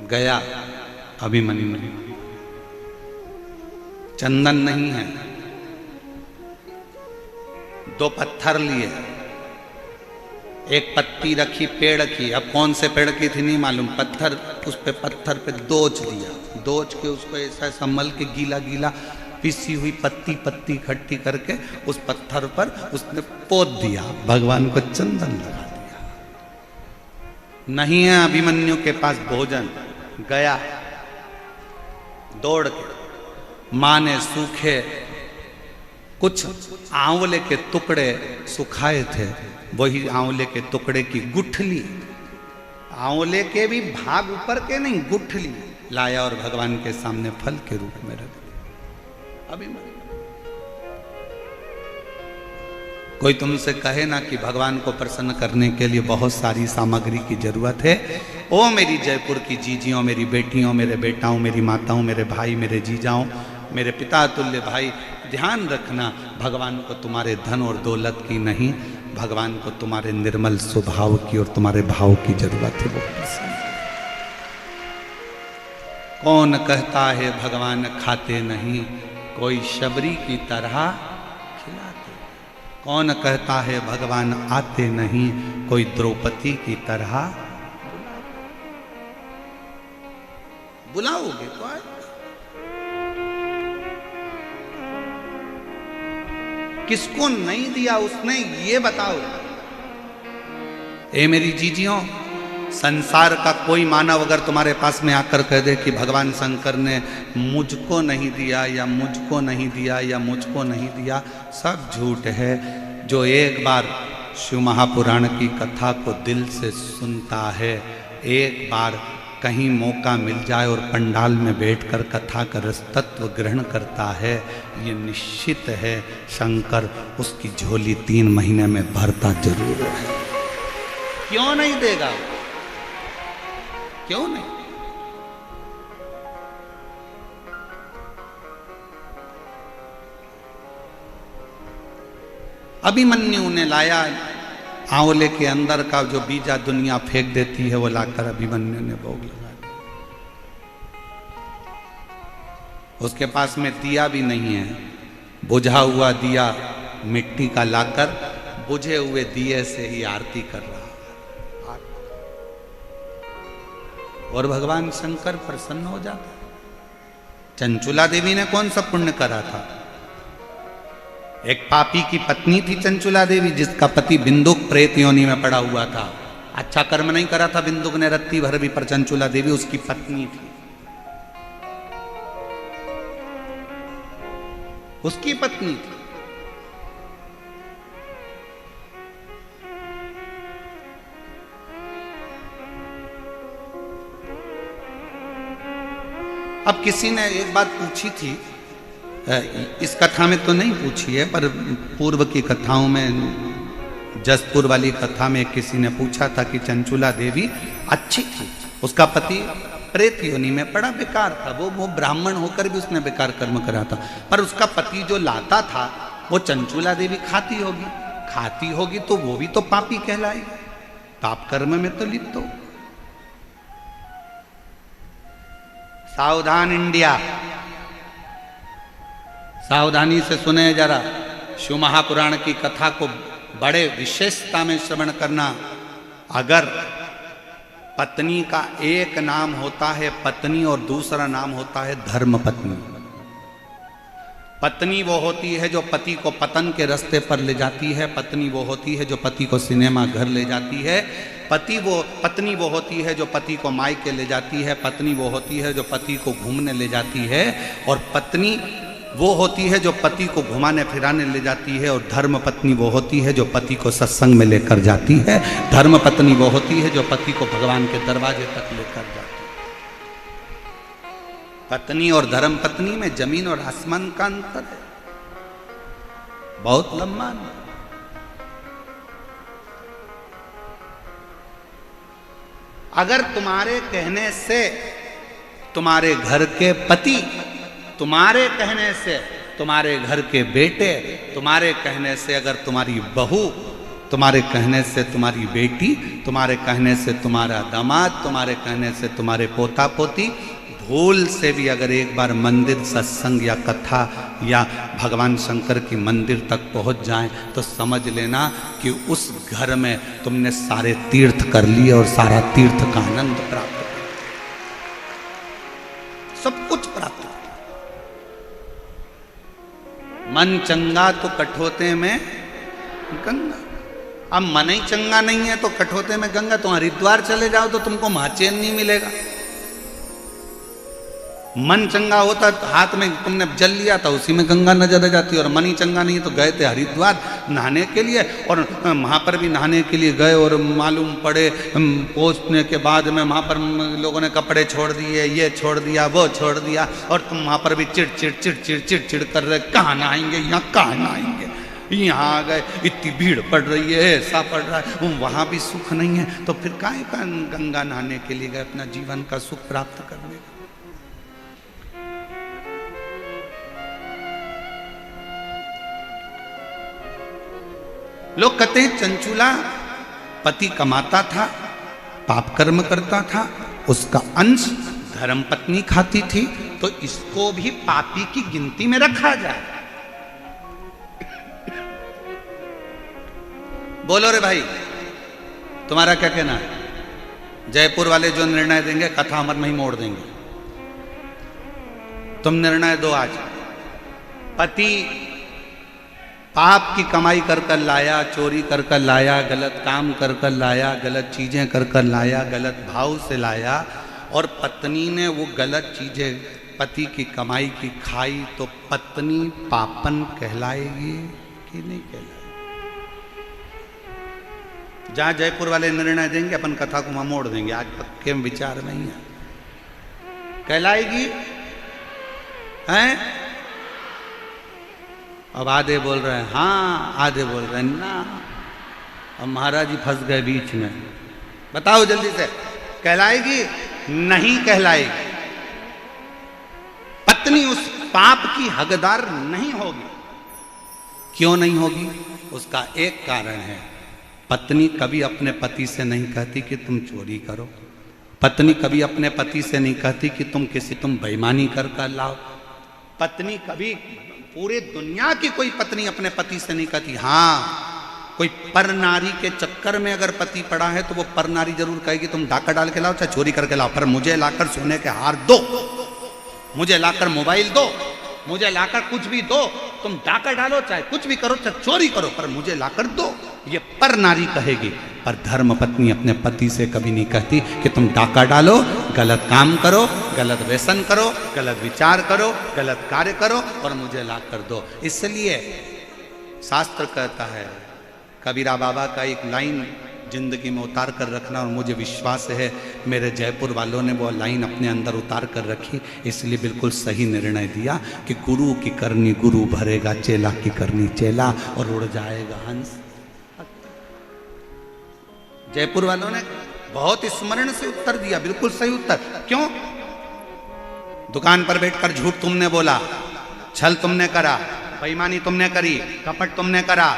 गया अभिमन्यु, चंदन नहीं है, 2 पत्थर लिए, एक पत्ती रखी पेड़ की, अब कौन से पेड़ की थी नहीं मालूम, पत्थर, उस पे पत्थर पे दोच दिया, दोच के उसको ऐसा संभल के गीला गीला पिसी हुई पत्ती पत्ती इकट्ठी करके उस पत्थर पर उसने पोत दिया, भगवान को चंदन लगा दिया। नहीं है अभिमन्यु के पास भोजन, गया दौड़ के, मां ने सूखे कुछ आंवले के टुकड़े सुखाए थे, वही आंवले के टुकड़े की गुठली, आंवले के भी भाग ऊपर के नहीं, गुठली लाया और भगवान के सामने फल के रूप में रख दिया। अभिमन्यु, कोई तुमसे कहे ना कि भगवान को प्रसन्न करने के लिए बहुत सारी सामग्री की जरूरत है, ओ मेरी जयपुर की जीजियों, मेरी बेटियों, मेरे बेटाओं, मेरी माताओं, मेरे भाई, मेरे जीजाओं, मेरे पिता तुल्य भाई, ध्यान रखना, भगवान को तुम्हारे धन और दौलत की नहीं, भगवान को तुम्हारे निर्मल स्वभाव की और तुम्हारे भाव की जरूरत है। वो कौन कहता है भगवान खाते नहीं, कोई शबरी की तरह खिलाते। कौन कहता है भगवान आते नहीं, कोई द्रौपदी की तरह बुलाओगे तो आए। किसको नहीं दिया उसने ये बताओ। ए मेरी जीजियों, संसार का कोई मानव अगर तुम्हारे पास में आकर कह दे कि भगवान शंकर ने मुझको नहीं दिया या मुझको नहीं दिया या मुझको नहीं दिया, सब झूठ है। जो एक बार शिव महापुराण की कथा को दिल से सुनता है, एक बार कहीं मौका मिल जाए और पंडाल में बैठकर कथा का रस तत्व ग्रहण करता है, ये निश्चित है शंकर उसकी झोली 3 महीने में भरता जरूर है। क्यों नहीं देगा? क्यों नहीं? अभिमन्यु ने लाया आंवले के अंदर का जो बीजा दुनिया फेंक देती है, वो लाकर अभिमन्यु ने भोग लगा दिया। उसके पास में दिया भी नहीं है, बुझा हुआ दिया मिट्टी का लाकर बुझे हुए दिए से ही आरती कर रहा है। और भगवान शंकर प्रसन्न हो जाता। चंचुला देवी ने कौन सा पुण्य करा था? एक पापी की पत्नी थी चंचुला देवी, जिसका पति बिंदुक प्रेत योनि में पड़ा हुआ था। अच्छा कर्म नहीं करा था बिंदुक ने रत्ती भर भी, पर चंचुला देवी उसकी पत्नी थी, उसकी पत्नी थी। अब किसी ने एक बात पूछी थी, इस कथा में तो नहीं पूछी है, पर पूर्व की कथाओं में, जसपुर वाली कथा में किसी ने पूछा था कि चंचुला देवी अच्छी थी, उसका पति प्रेत योनि में पड़ा बेकार था, वो ब्राह्मण होकर भी उसने बेकार कर्म करा था, पर उसका पति जो लाता था वो चंचुला देवी खाती होगी तो वो भी तो पापी कहलाएगी, पाप कर्म में तो लिप्त हो। सावधान इंडिया, सावधानी से सुने जरा। शिव महापुराण की कथा को बड़े विशेषता में श्रवण करना। अगर पत्नी का एक नाम होता है पत्नी और दूसरा नाम होता है धर्म पत्नी। पत्नी वो होती है जो पति को पतन के रास्ते पर ले जाती है, पत्नी वो होती है जो पति को सिनेमा घर ले जाती है, पत्नी वो होती है जो पति को मायके ले जाती है, पत्नी वो होती है जो पति को घूमने ले जाती है, और पत्नी वो होती है जो पति को घुमाने फिराने ले जाती है, और धर्म पत्नी वो होती है जो पति को सत्संग में लेकर जाती है, धर्म पत्नी वो होती है जो पति को भगवान के दरवाजे तक लेकर जाती है। पत्नी और धर्म पत्नी में जमीन और आसमान का अंतर है, बहुत लंबा अंतर। अगर तुम्हारे कहने से तुम्हारे घर के पति, तुम्हारे कहने से तुम्हारे घर के बेटे, तुम्हारे कहने से अगर तुम्हारी बहू, तुम्हारे कहने से तुम्हारी बेटी, तुम्हारे कहने से तुम्हारा दामाद, तुम्हारे कहने से तुम्हारे पोता पोती भूल से भी अगर एक बार मंदिर, सत्संग या कथा या भगवान शंकर की मंदिर तक पहुंच जाएं, तो समझ लेना कि उस घर में तुमने सारे तीर्थ कर लिए और सारा तीर्थ का आनंद प्राप्त कर, सब कुछ प्राप्त कर। मन चंगा तो कठोते में गंगा। अब मन ही चंगा नहीं है तो कठोते में गंगा। तुम हरिद्वार चले जाओ तो तुमको वहां चैन नहीं मिलेगा। मन चंगा होता तो हाथ में तुमने जल लिया था, उसी में गंगा नजर आ जाती। और मन ही चंगा नहीं है तो गए थे हरिद्वार नहाने के लिए, और वहाँ पर भी नहाने के लिए गए और मालूम पड़े पहुँचने के बाद में वहाँ पर लोगों ने कपड़े छोड़ दिए, ये छोड़ दिया, वो छोड़ दिया, और तुम वहाँ पर भी चिड़ कर रहे, कहाँ नहाएंगे, यहाँ कहाँ नहाएंगे, यहाँ आ गए, इतनी भीड़ पड़ रही है, ऐसा पड़ रहा है, वहाँ भी सुख नहीं है, तो फिर काहे का गंगा नहाने के लिए गए अपना जीवन का सुख प्राप्त करने का। लोग कहते हैं चंचुला पति कमाता था, पाप कर्म करता था, उसका अंश धर्म पत्नी खाती थी, तो इसको भी पापी की गिनती में रखा जाए। बोलो रे भाई, तुम्हारा क्या कहना है? जयपुर वाले जो निर्णय देंगे कथा अमर में ही मोड़ देंगे। तुम निर्णय दो आज। पति पाप की कमाई कर कर लाया, चोरी कर कर लाया, गलत काम कर कर लाया, गलत चीजें कर कर लाया, गलत भाव से लाया, और पत्नी ने वो गलत चीजें पति की कमाई की खाई, तो पत्नी पापन कहलाएगी कि नहीं कहलाएगी? जहां जयपुर वाले निर्णय देंगे अपन कथा को मोड़ देंगे, आज पक्के में विचार नहीं है। कहलाएगी हैं? अब आधे बोल रहे हैं हाँ, आधे बोल रहे हैं ना। अब महाराज जी फंस गए बीच में। बताओ जल्दी से, कहलाएगी? नहीं कहलाएगी। पत्नी उस पाप की हकदार नहीं होगी। क्यों नहीं होगी? उसका एक कारण है, पत्नी कभी अपने पति से नहीं कहती कि तुम चोरी करो। पत्नी कभी अपने पति से नहीं कहती कि तुम बेईमानी कर लाओ। पत्नी कभी, पूरे दुनिया की कोई पत्नी अपने पति से नहीं कहती। हाँ, कोई पर नारी के चक्कर में अगर पति पड़ा है तो वो पर नारी जरूर कहेगी तुम डाका डाल के लाओ चाहे चोरी करके लाओ, पर मुझे लाकर सोने के हार दो, मुझे लाकर मोबाइल दो, मुझे लाकर कुछ भी दो। तुम डाका डालो चाहे कुछ भी करो, चाहे चोरी करो, पर मुझे लाकर दो। ये पर नारी कहेगी। पर धर्म पत्नी अपने पति से कभी नहीं कहती कि तुम डाका डालो, गलत काम करो, गलत व्यसन करो, गलत विचार करो, गलत कार्य करो और मुझे लाकर दो। इसलिए शास्त्र कहता है, कबीरा बाबा का एक लाइन जिंदगी में उतार कर रखना, और मुझे विश्वास है मेरे जयपुर वालों ने वो लाइन अपने अंदर उतार कर रखी, इसलिए बिल्कुल सही निर्णय दिया कि गुरु की करनी गुरु भरेगा, चेला की करनी चेला, और उड़ जाएगा हंस। जयपुर वालों ने बहुत स्मरण से उत्तर दिया, बिल्कुल सही उत्तर। क्यों? दुकान पर बैठकर झूठ तुमने बोला, छल तुमने करा, बेईमानी तुमने करी, कपट तुमने करा,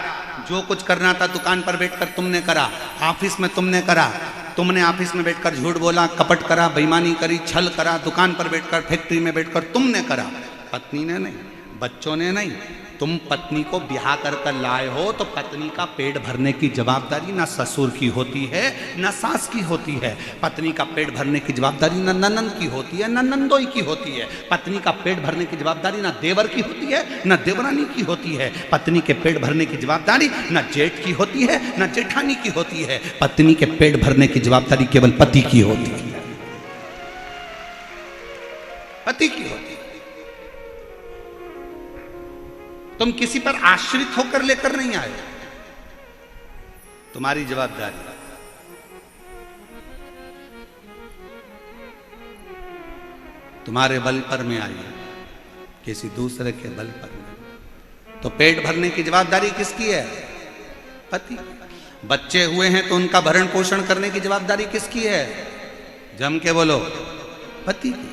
जो कुछ करना था दुकान पर बैठकर तुमने करा, ऑफिस में तुमने करा, तुमने ऑफिस में बैठकर झूठ बोला, कपट करा, बेईमानी करी, छल करा, दुकान पर बैठकर, फैक्ट्री में बैठकर तुमने करा। पत्नी ने नहीं, बच्चों ने नहीं। तुम पत्नी को ब्याह कर कर लाए हो तो पत्नी का पेट भरने की जवाबदारी ना ससुर की होती है ना सास की होती है। पत्नी का पेट भरने की जवाबदारी ना ननंद की होती है ना नंदोई की होती है। पत्नी का पेट भरने की जवाबदारी ना देवर की होती है ना देवरानी की होती है। पत्नी के पेट भरने की जवाबदारी ना जेठ की होती है ना जेठानी की होती है। पत्नी के पेट भरने की जवाबदारी केवल पति की होती है, पति की होती है। तुम किसी पर आश्रित होकर लेकर नहीं आए, तुम्हारी जवाबदारी। तुम्हारे बल पर में आई, किसी दूसरे के बल पर नहीं। तो पेट भरने की जवाबदारी किसकी है? पति। बच्चे हुए हैं तो उनका भरण पोषण करने की जवाबदारी किसकी है? जम के बोलो, पति की।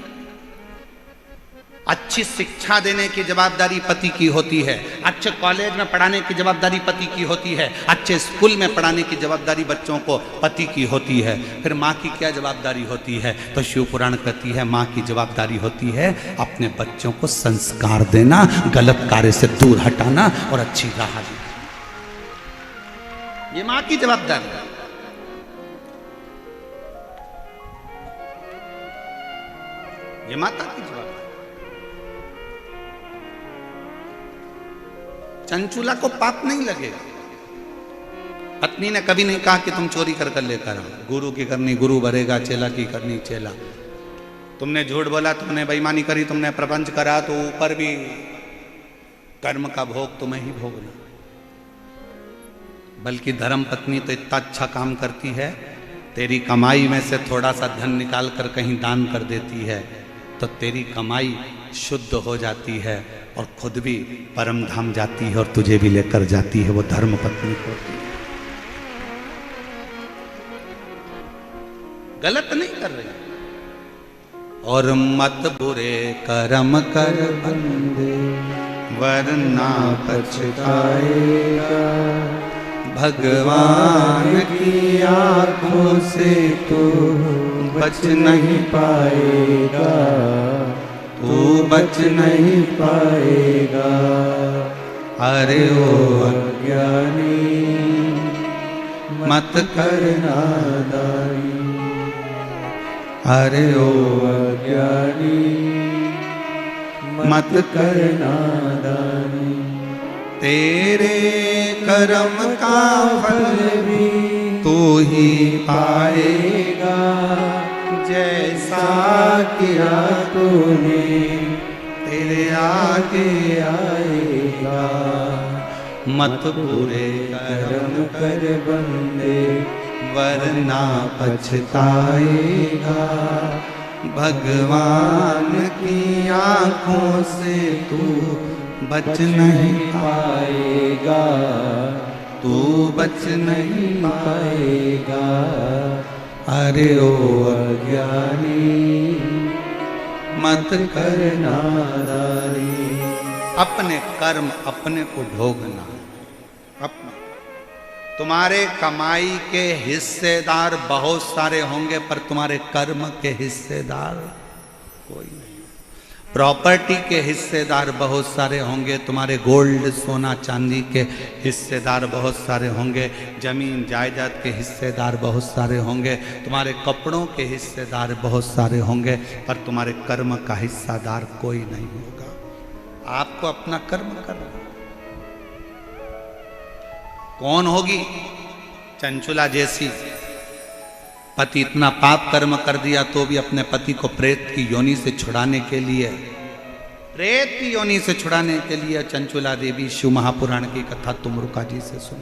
अच्छी शिक्षा देने की जवाबदारी पति की होती है। अच्छे कॉलेज में पढ़ाने की जवाबदारी पति की होती है। अच्छे स्कूल में पढ़ाने की जवाबदारी बच्चों को पति की होती है। फिर माँ की क्या जवाबदारी होती है? तो शिव पुराण कहती है माँ की जवाबदारी होती है अपने बच्चों को संस्कार देना, गलत कार्य से दूर हटाना और अच्छी राह देना। ये माँ की जवाबदारी है। ये माता की जवाबदारी। चंचुला को पाप नहीं लगेगा। पत्नी ने कभी नहीं कहा कि तुम चोरी कर कर लेकर आओ। गुरु की करनी गुरु भरेगा, चेला की करनी चेला। तुमने झूठ बोला, तुमने बेईमानी करी, तुमने प्रपंच करा, तो ऊपर भी कर्म का भोग तुम्हें ही भोगना। बल्कि धर्म पत्नी तो इतना अच्छा काम करती है, तेरी कमाई में से थोड़ा सा धन निकाल कर कहीं दान कर देती है, तो तेरी कमाई शुद्ध हो जाती है और खुद भी परम धाम जाती है और तुझे भी लेकर जाती है। वो धर्म पत्नी होती है। गलत नहीं कर रही। और मत बुरे कर्म कर बंदे वरना पछताएगा, भगवान की आंखों से तो बच नहीं पाएगा, तू बच नहीं पाएगा। अरे ओ अज्ञानी मत कर नादानी, अरे ओ अज्ञानी मत कर नादानी। तेरे कर्म का फल भी तू ही पाएगा, जैसा किया तूने तेरे आगे आएगा। मत पूरे कर्म कर बंदे वरना पछताएगा, भगवान की आंखों से तू बच नहीं पाएगा, तू बच नहीं पाएगा। अरे ओ अज्ञानी मत कर नादानी। अपने कर्म अपने को भोगना। अपना तुम्हारे कमाई के हिस्सेदार बहुत सारे होंगे पर तुम्हारे कर्म के हिस्सेदार कोई नहीं। प्रॉपर्टी के हिस्सेदार बहुत सारे होंगे, तुम्हारे गोल्ड सोना चांदी के हिस्सेदार बहुत सारे होंगे, जमीन जायदाद के हिस्सेदार बहुत सारे होंगे, तुम्हारे कपड़ों के हिस्सेदार बहुत सारे होंगे, पर तुम्हारे कर्म का हिस्सेदार कोई नहीं होगा। आपको अपना कर्म करना। कौन होगी चंचुला जैसी? पति इतना पाप कर्म कर दिया तो भी अपने पति को प्रेत की योनि से छुड़ाने के लिए, प्रेत की योनि से छुड़ाने के लिए चंचुला देवी शिव महापुराण की कथा तुमरुका जी से सुन।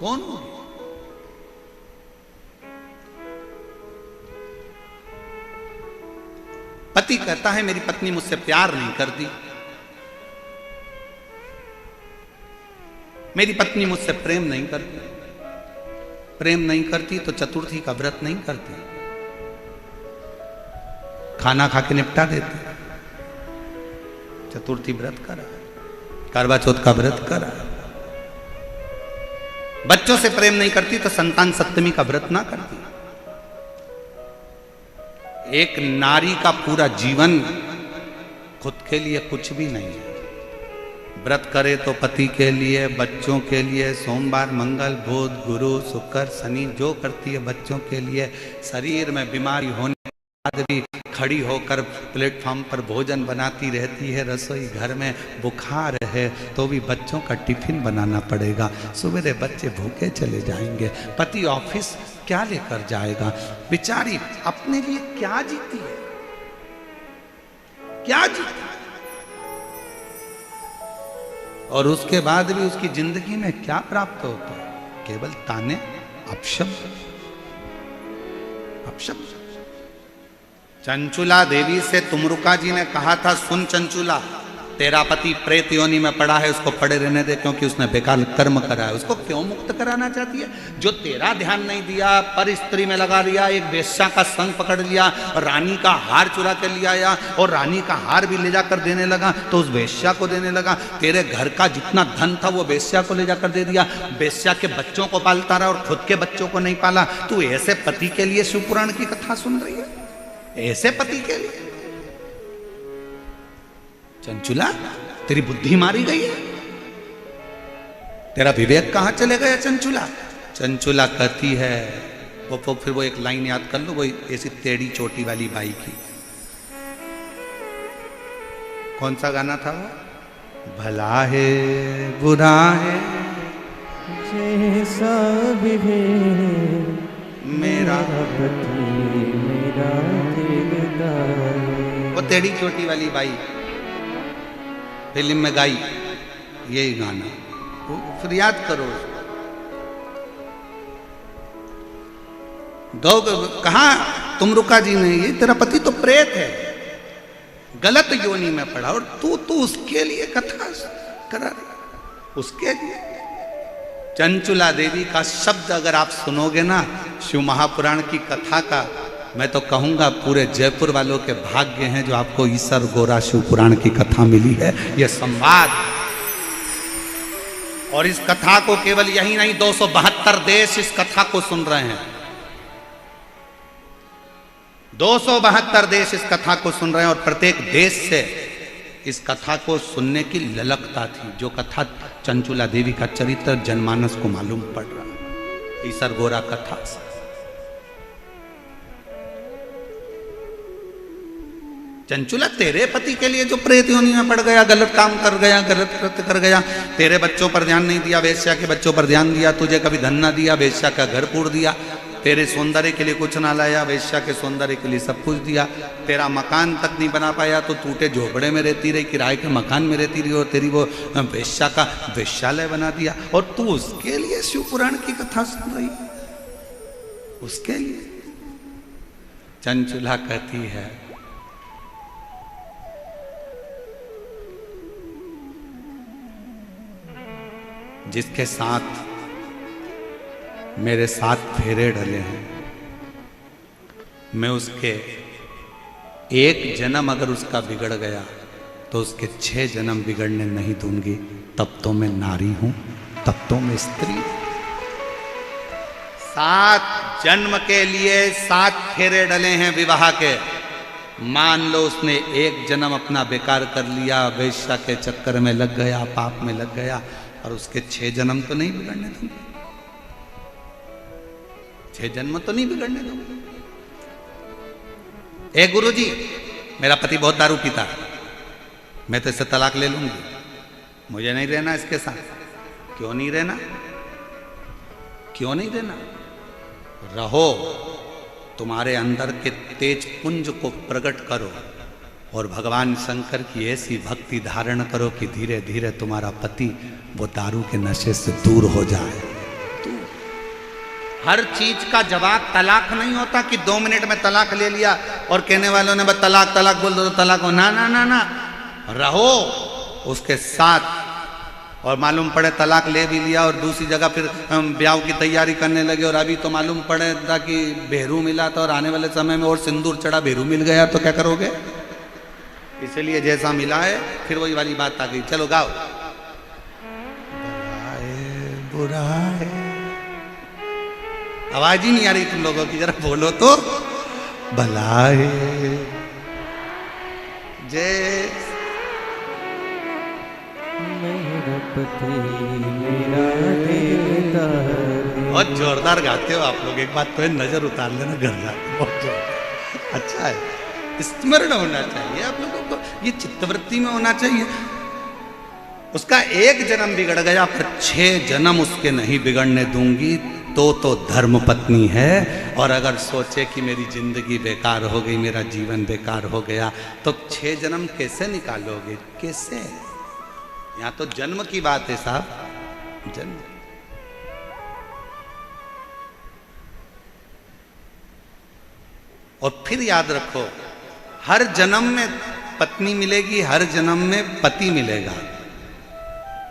कौन होगी? पति कहता है मेरी पत्नी मुझसे प्यार नहीं करती, मेरी पत्नी मुझसे प्रेम नहीं करती, प्रेम नहीं करती तो चतुर्थी का व्रत नहीं करती, खाना खा के निपटा देती, चतुर्थी व्रत करा, करवा चौथ का व्रत करा। बच्चों से प्रेम नहीं करती तो संतान सप्तमी का व्रत ना करती। एक नारी का पूरा जीवन खुद के लिए कुछ भी नहीं है। व्रत करे तो पति के लिए, बच्चों के लिए, सोमवार मंगल बुध गुरु शुक्र शनि जो करती है बच्चों के लिए। शरीर में बीमारी होने के बाद भी खड़ी होकर प्लेटफॉर्म पर भोजन बनाती रहती है, रसोई घर में बुखार है तो भी बच्चों का टिफिन बनाना पड़ेगा। सवेरे बच्चे भूखे चले जाएंगे, पति ऑफिस क्या लेकर जाएगा? बेचारी अपने लिए क्या जीती है, क्या जीती? और उसके बाद भी उसकी जिंदगी में क्या प्राप्त होता है? केवल ताने, अपशब्द, अपशब्द। चंचुला देवी से तुमरुका जी ने कहा था, सुन चंचुला, तेरा पति प्रेत योनि में पड़ा है, उसको पड़े रहने दे, क्योंकि उसने बेकार कर्म करा है। उसको क्यों मुक्त कराना चाहती है? जो तेरा ध्यान नहीं दिया, पर स्त्री में लगा लिया, एक वेश्या का संग पकड़ लिया, रानी का हार चुरा के ले आया और रानी का हार भी ले जाकर देने लगा तो उस वेश्या को देने लगा। तेरे घर का जितना धन था वो वेश्या को ले जाकर दे दिया, वेश्या के बच्चों को पालता रहा और खुद के बच्चों को नहीं पाला। तू ऐसे पति के लिए शिवपुराण की कथा सुन रही है? ऐसे पति के लिए? चंचुला, तेरी बुद्धि मारी गई है, तेरा विवेक कहां चले गया चंचुला? चंचुला कहती है, वो फिर वो एक लाइन याद कर लो, वो ऐसी टेढ़ी चोटी वाली बाई की। कौन सा गाना था वो? भला है बुरा है जैसा भी है मेरा पति मेरा दिलदार। वो टेढ़ी चोटी वाली बाई फिल्म में गाई यही गाना, फिर याद करो। दो कहा तुमरुका जी ने, ये तेरा पति तो प्रेत है, गलत योनि में पड़ा और तू उसके लिए कथा करा रही, उसके लिए। चंचुला देवी का शब्द अगर आप सुनोगे ना शिव महापुराण की कथा का, मैं तो कहूंगा पूरे जयपुर वालों के भाग्य हैं जो आपको ईसर गोरा शिव पुराण की कथा मिली है। यह संवाद, और इस कथा को केवल यही नहीं 272 देश इस कथा को सुन रहे हैं। 272 देश इस कथा को सुन रहे हैं और प्रत्येक देश से इस कथा को सुनने की ललकता थी। जो कथा चंचुला देवी का चरित्र जनमानस को मालूम पड़ रहा, ईसर गोरा कथा। चंचुला, तेरे पति के लिए जो प्रेत योनि में पड़ गया, गलत काम कर गया, गलत कृत्य कर गया, तेरे बच्चों पर ध्यान नहीं दिया, वेश्या के बच्चों पर ध्यान दिया, तुझे कभी धन ना दिया, वेश्या का घर पूर दिया, तेरे सौंदर्य के लिए कुछ ना लाया, वेश्या के सौंदर्य के लिए सब कुछ दिया, तेरा मकान तक नहीं बना पाया तो टूटे झोपड़े में रहती रही, किराए के मकान में रहती रही, और तेरी वो वेश्या का वेश्यालय बना दिया, और तू उसके लिए शिव पुराण की कथा सुन रही, उसके लिए। चंचुला कहती है, जिसके साथ मेरे 7 फेरे डले हैं, मैं उसके एक जन्म अगर उसका बिगड़ गया तो उसके 6 जन्म बिगड़ने नहीं दूंगी। तब तो मैं नारी हूं, तब तो मैं स्त्री। 7 जन्म के लिए 7 फेरे डले हैं विवाह के। मान लो उसने एक जन्म अपना बेकार कर लिया, वेश्या के चक्कर में लग गया, पाप में लग गया, और उसके 6 जन्म तो नहीं बिगड़ने दूंगी, 6 जन्म तो नहीं बिगड़ने दूंगी। ए गुरुजी, मेरा पति बहुत दारू पीता है, मैं तो इससे तलाक ले लूंगी, मुझे नहीं रहना इसके साथ। क्यों नहीं रहना? क्यों नहीं रहना? रहो, तुम्हारे अंदर के तेज पुंज को प्रकट करो और भगवान शंकर की ऐसी भक्ति धारण करो कि धीरे धीरे तुम्हारा पति वो दारू के नशे से दूर हो जाए। हर चीज का जवाब तलाक नहीं होता कि 2 मिनट में तलाक ले लिया और कहने वालों ने बस तलाक तलाक बोल दो तो तलाक हो। ना ना ना ना, रहो उसके साथ, और मालूम पड़े तलाक ले भी लिया और दूसरी जगह फिर ब्याह की तैयारी करने लगे, और अभी तो मालूम पड़े था कि बेहरू मिला था और आने वाले समय में और सिंदूर चढ़ा बेहरू मिल गया, तो क्या करोगे? इसलिए जैसा मिला है फिर वही वाली बात आ गई। चलो गाओ। बुरा है, आवाज ही नहीं आ रही तुम लोगों की, जरा बोलो तो। भला है जय मेरा पति मेरा देवदार। बहुत जोरदार गाते हो आप लोग, एक बात तो है, नजर उतार लेना घर जाके, बहुत जोरदार। अच्छा है, स्मरण होना चाहिए आप लोगों को, ये चित्तवृत्ति में होना चाहिए। उसका एक जन्म बिगड़ गया पर 6 जन्म उसके नहीं बिगड़ने दूंगी, तो धर्म पत्नी है। और अगर सोचे कि मेरी जिंदगी बेकार हो गई, मेरा जीवन बेकार हो गया, तो 6 जन्म कैसे निकालोगे? कैसे? यहां तो जन्म की बात है साहब, जन्म। और फिर याद रखो, हर जन्म में पत्नी मिलेगी, हर जन्म में पति मिलेगा,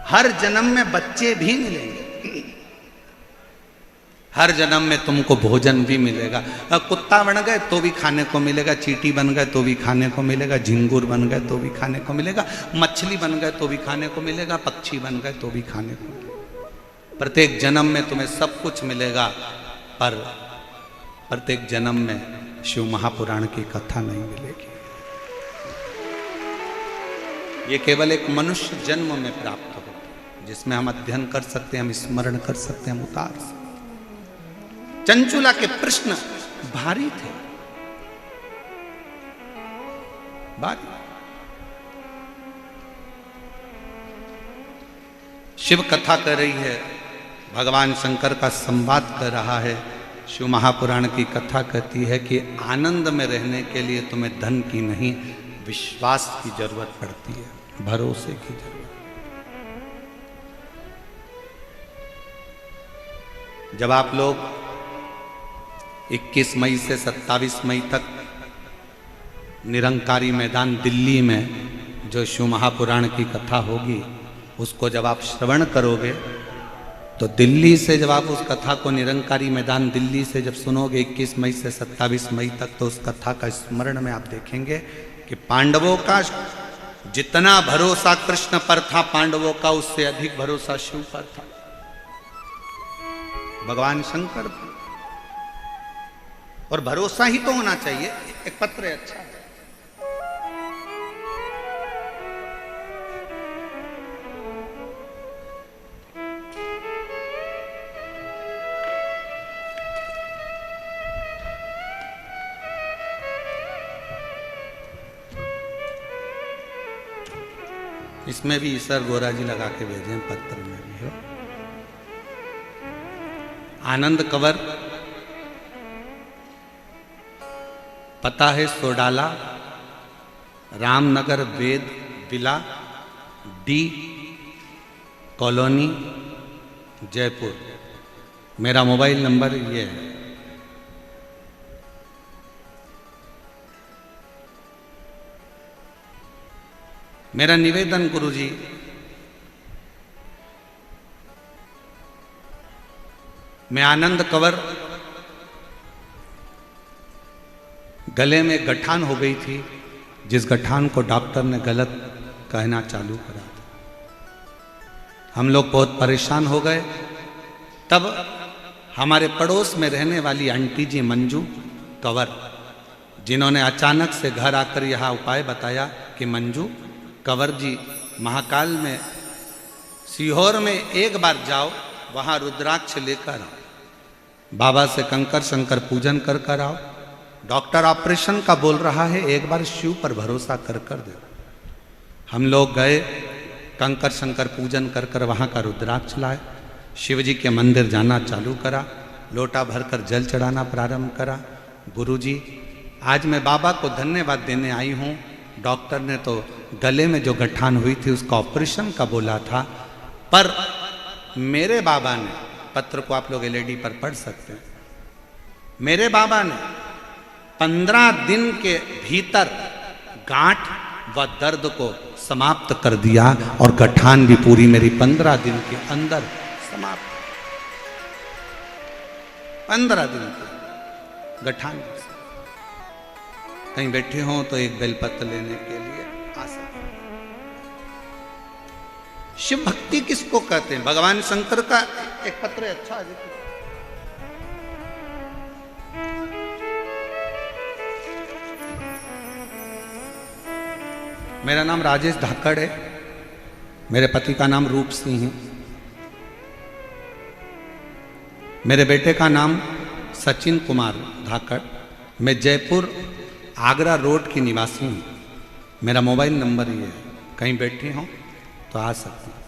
हर जन्म में बच्चे भी मिलेंगे, हर जन्म में तुमको भोजन भी मिलेगा। कुत्ता बन गए तो भी खाने को मिलेगा, चींटी बन गए तो भी खाने को मिलेगा, झिंगुर बन गए तो भी खाने को मिलेगा, मछली बन गए तो भी खाने को मिलेगा, पक्षी बन गए तो भी खाने को मिलेगा। प्रत्येक जन्म में तुम्हें सब कुछ मिलेगा, पर प्रत्येक जन्म में शिव महापुराण की कथा नहीं मिलेगी। ये केवल एक मनुष्य जन्म में प्राप्त होता है, जिसमें हम अध्ययन कर सकते हैं, हम स्मरण कर सकते हैं, हम उतार सकते हैं। चंचुला के प्रश्न भारी थे, भारी। शिव कथा कर रही है, भगवान शंकर का संवाद कर रहा है। शिव महापुराण की कथा कहती है कि आनंद में रहने के लिए तुम्हें धन की नहीं, विश्वास की जरूरत पड़ती है, भरोसे की जरूरत। जब आप लोग 21 मई से 27 मई तक निरंकारी मैदान दिल्ली में जो शिव महापुराण की कथा होगी, उसको जब आप श्रवण करोगे, तो दिल्ली से जब आप उस कथा को निरंकारी मैदान दिल्ली से जब सुनोगे 21 मई से 27 मई तक, तो उस कथा का स्मरण में आप देखेंगे कि पांडवों का जितना भरोसा कृष्ण पर था, पांडवों का उससे अधिक भरोसा शिव पर था, भगवान शंकर पर। और भरोसा ही तो होना चाहिए। एक पत्र है, अच्छा है। इसमें भी ईश्वर गोरा जी लगा के भेजे हैं, पत्र में भी है। आनंद कंवर, पता है सोडाला, रामनगर वेद विला, डी कॉलोनी, जयपुर। मेरा मोबाइल नंबर ये है। मेरा निवेदन गुरुजी, मैं आनंद कंवर, गले में गठान हो गई थी, जिस गठान को डॉक्टर ने गलत कहना चालू करा था। हम लोग बहुत परेशान हो गए। तब हमारे पड़ोस में रहने वाली आंटी जी मंजू कंवर, जिन्होंने अचानक से घर आकर यह उपाय बताया कि मंजू कंवर जी, महाकाल में सीहोर में एक बार जाओ, वहां रुद्राक्ष लेकर आओ, बाबा से कंकर शंकर पूजन कर कर आओ, डॉक्टर ऑपरेशन का बोल रहा है, एक बार शिव पर भरोसा कर कर दो। हम लोग गए, कंकर शंकर पूजन कर कर वहाँ का रुद्राक्ष लाए, शिव जी के मंदिर जाना चालू करा, लोटा भरकर जल चढ़ाना प्रारंभ करा। गुरुजी, आज मैं बाबा को धन्यवाद देने आई हूँ। डॉक्टर ने तो गले में जो गठान हुई थी उसका ऑपरेशन का बोला था, पर मेरे बाबा ने, पत्र को आप लोग एलईडी पर पढ़ सकते हैं, मेरे बाबा ने 15 दिन के भीतर गांठ व दर्द को समाप्त कर दिया और गठान भी पूरी मेरी 15 दिन के अंदर समाप्त। 15 दिन के गठान। कहीं बैठे हो तो एक बेलपत्र लेने के लिए आ सकते। शिव भक्ति किसको कहते हैं? भगवान शंकर का एक पत्र है, अच्छा है। मेरा नाम राजेश धाकड़ है, मेरे पति का नाम रूप सिंह है, मेरे बेटे का नाम सचिन कुमार धाकड़। मैं जयपुर आगरा रोड की निवासी हूँ। मेरा मोबाइल नंबर ये है, कहीं बैठी हो तो आ सकते हैं।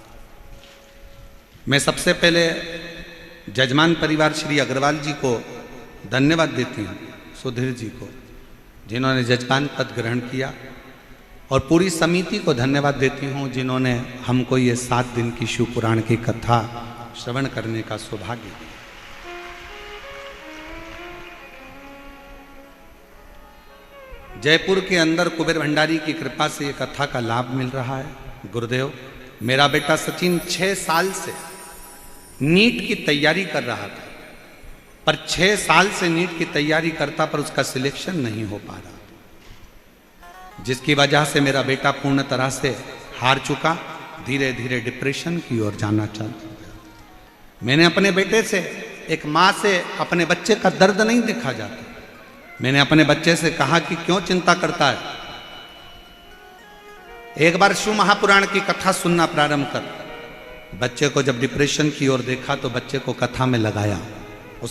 मैं सबसे पहले जजमान परिवार श्री अग्रवाल जी को धन्यवाद देती हूँ, सुधीर जी को, जिन्होंने जजमान पद ग्रहण किया, और पूरी समिति को धन्यवाद देती हूँ जिन्होंने हमको ये 7 दिन की शिव पुराण की कथा श्रवण करने का सौभाग्य दिया। जयपुर के अंदर कुबेर भंडारी की कृपा से ये कथा का लाभ मिल रहा है। गुरुदेव, मेरा बेटा सचिन 6 साल से नीट की तैयारी कर रहा था, पर 6 साल से नीट की तैयारी करता पर उसका सिलेक्शन नहीं हो पा रहा, जिसकी वजह से मेरा बेटा पूर्ण तरह से हार चुका, धीरे धीरे डिप्रेशन की ओर जाना चालू हो गया। मैंने अपने बेटे से, एक माँ से अपने बच्चे का दर्द नहीं देखा जाता, मैंने अपने बच्चे से कहा कि क्यों चिंता करता है, एक बार शिव महापुराण की कथा सुनना प्रारंभ कर। बच्चे को जब डिप्रेशन की ओर देखा तो बच्चे को कथा में लगाया।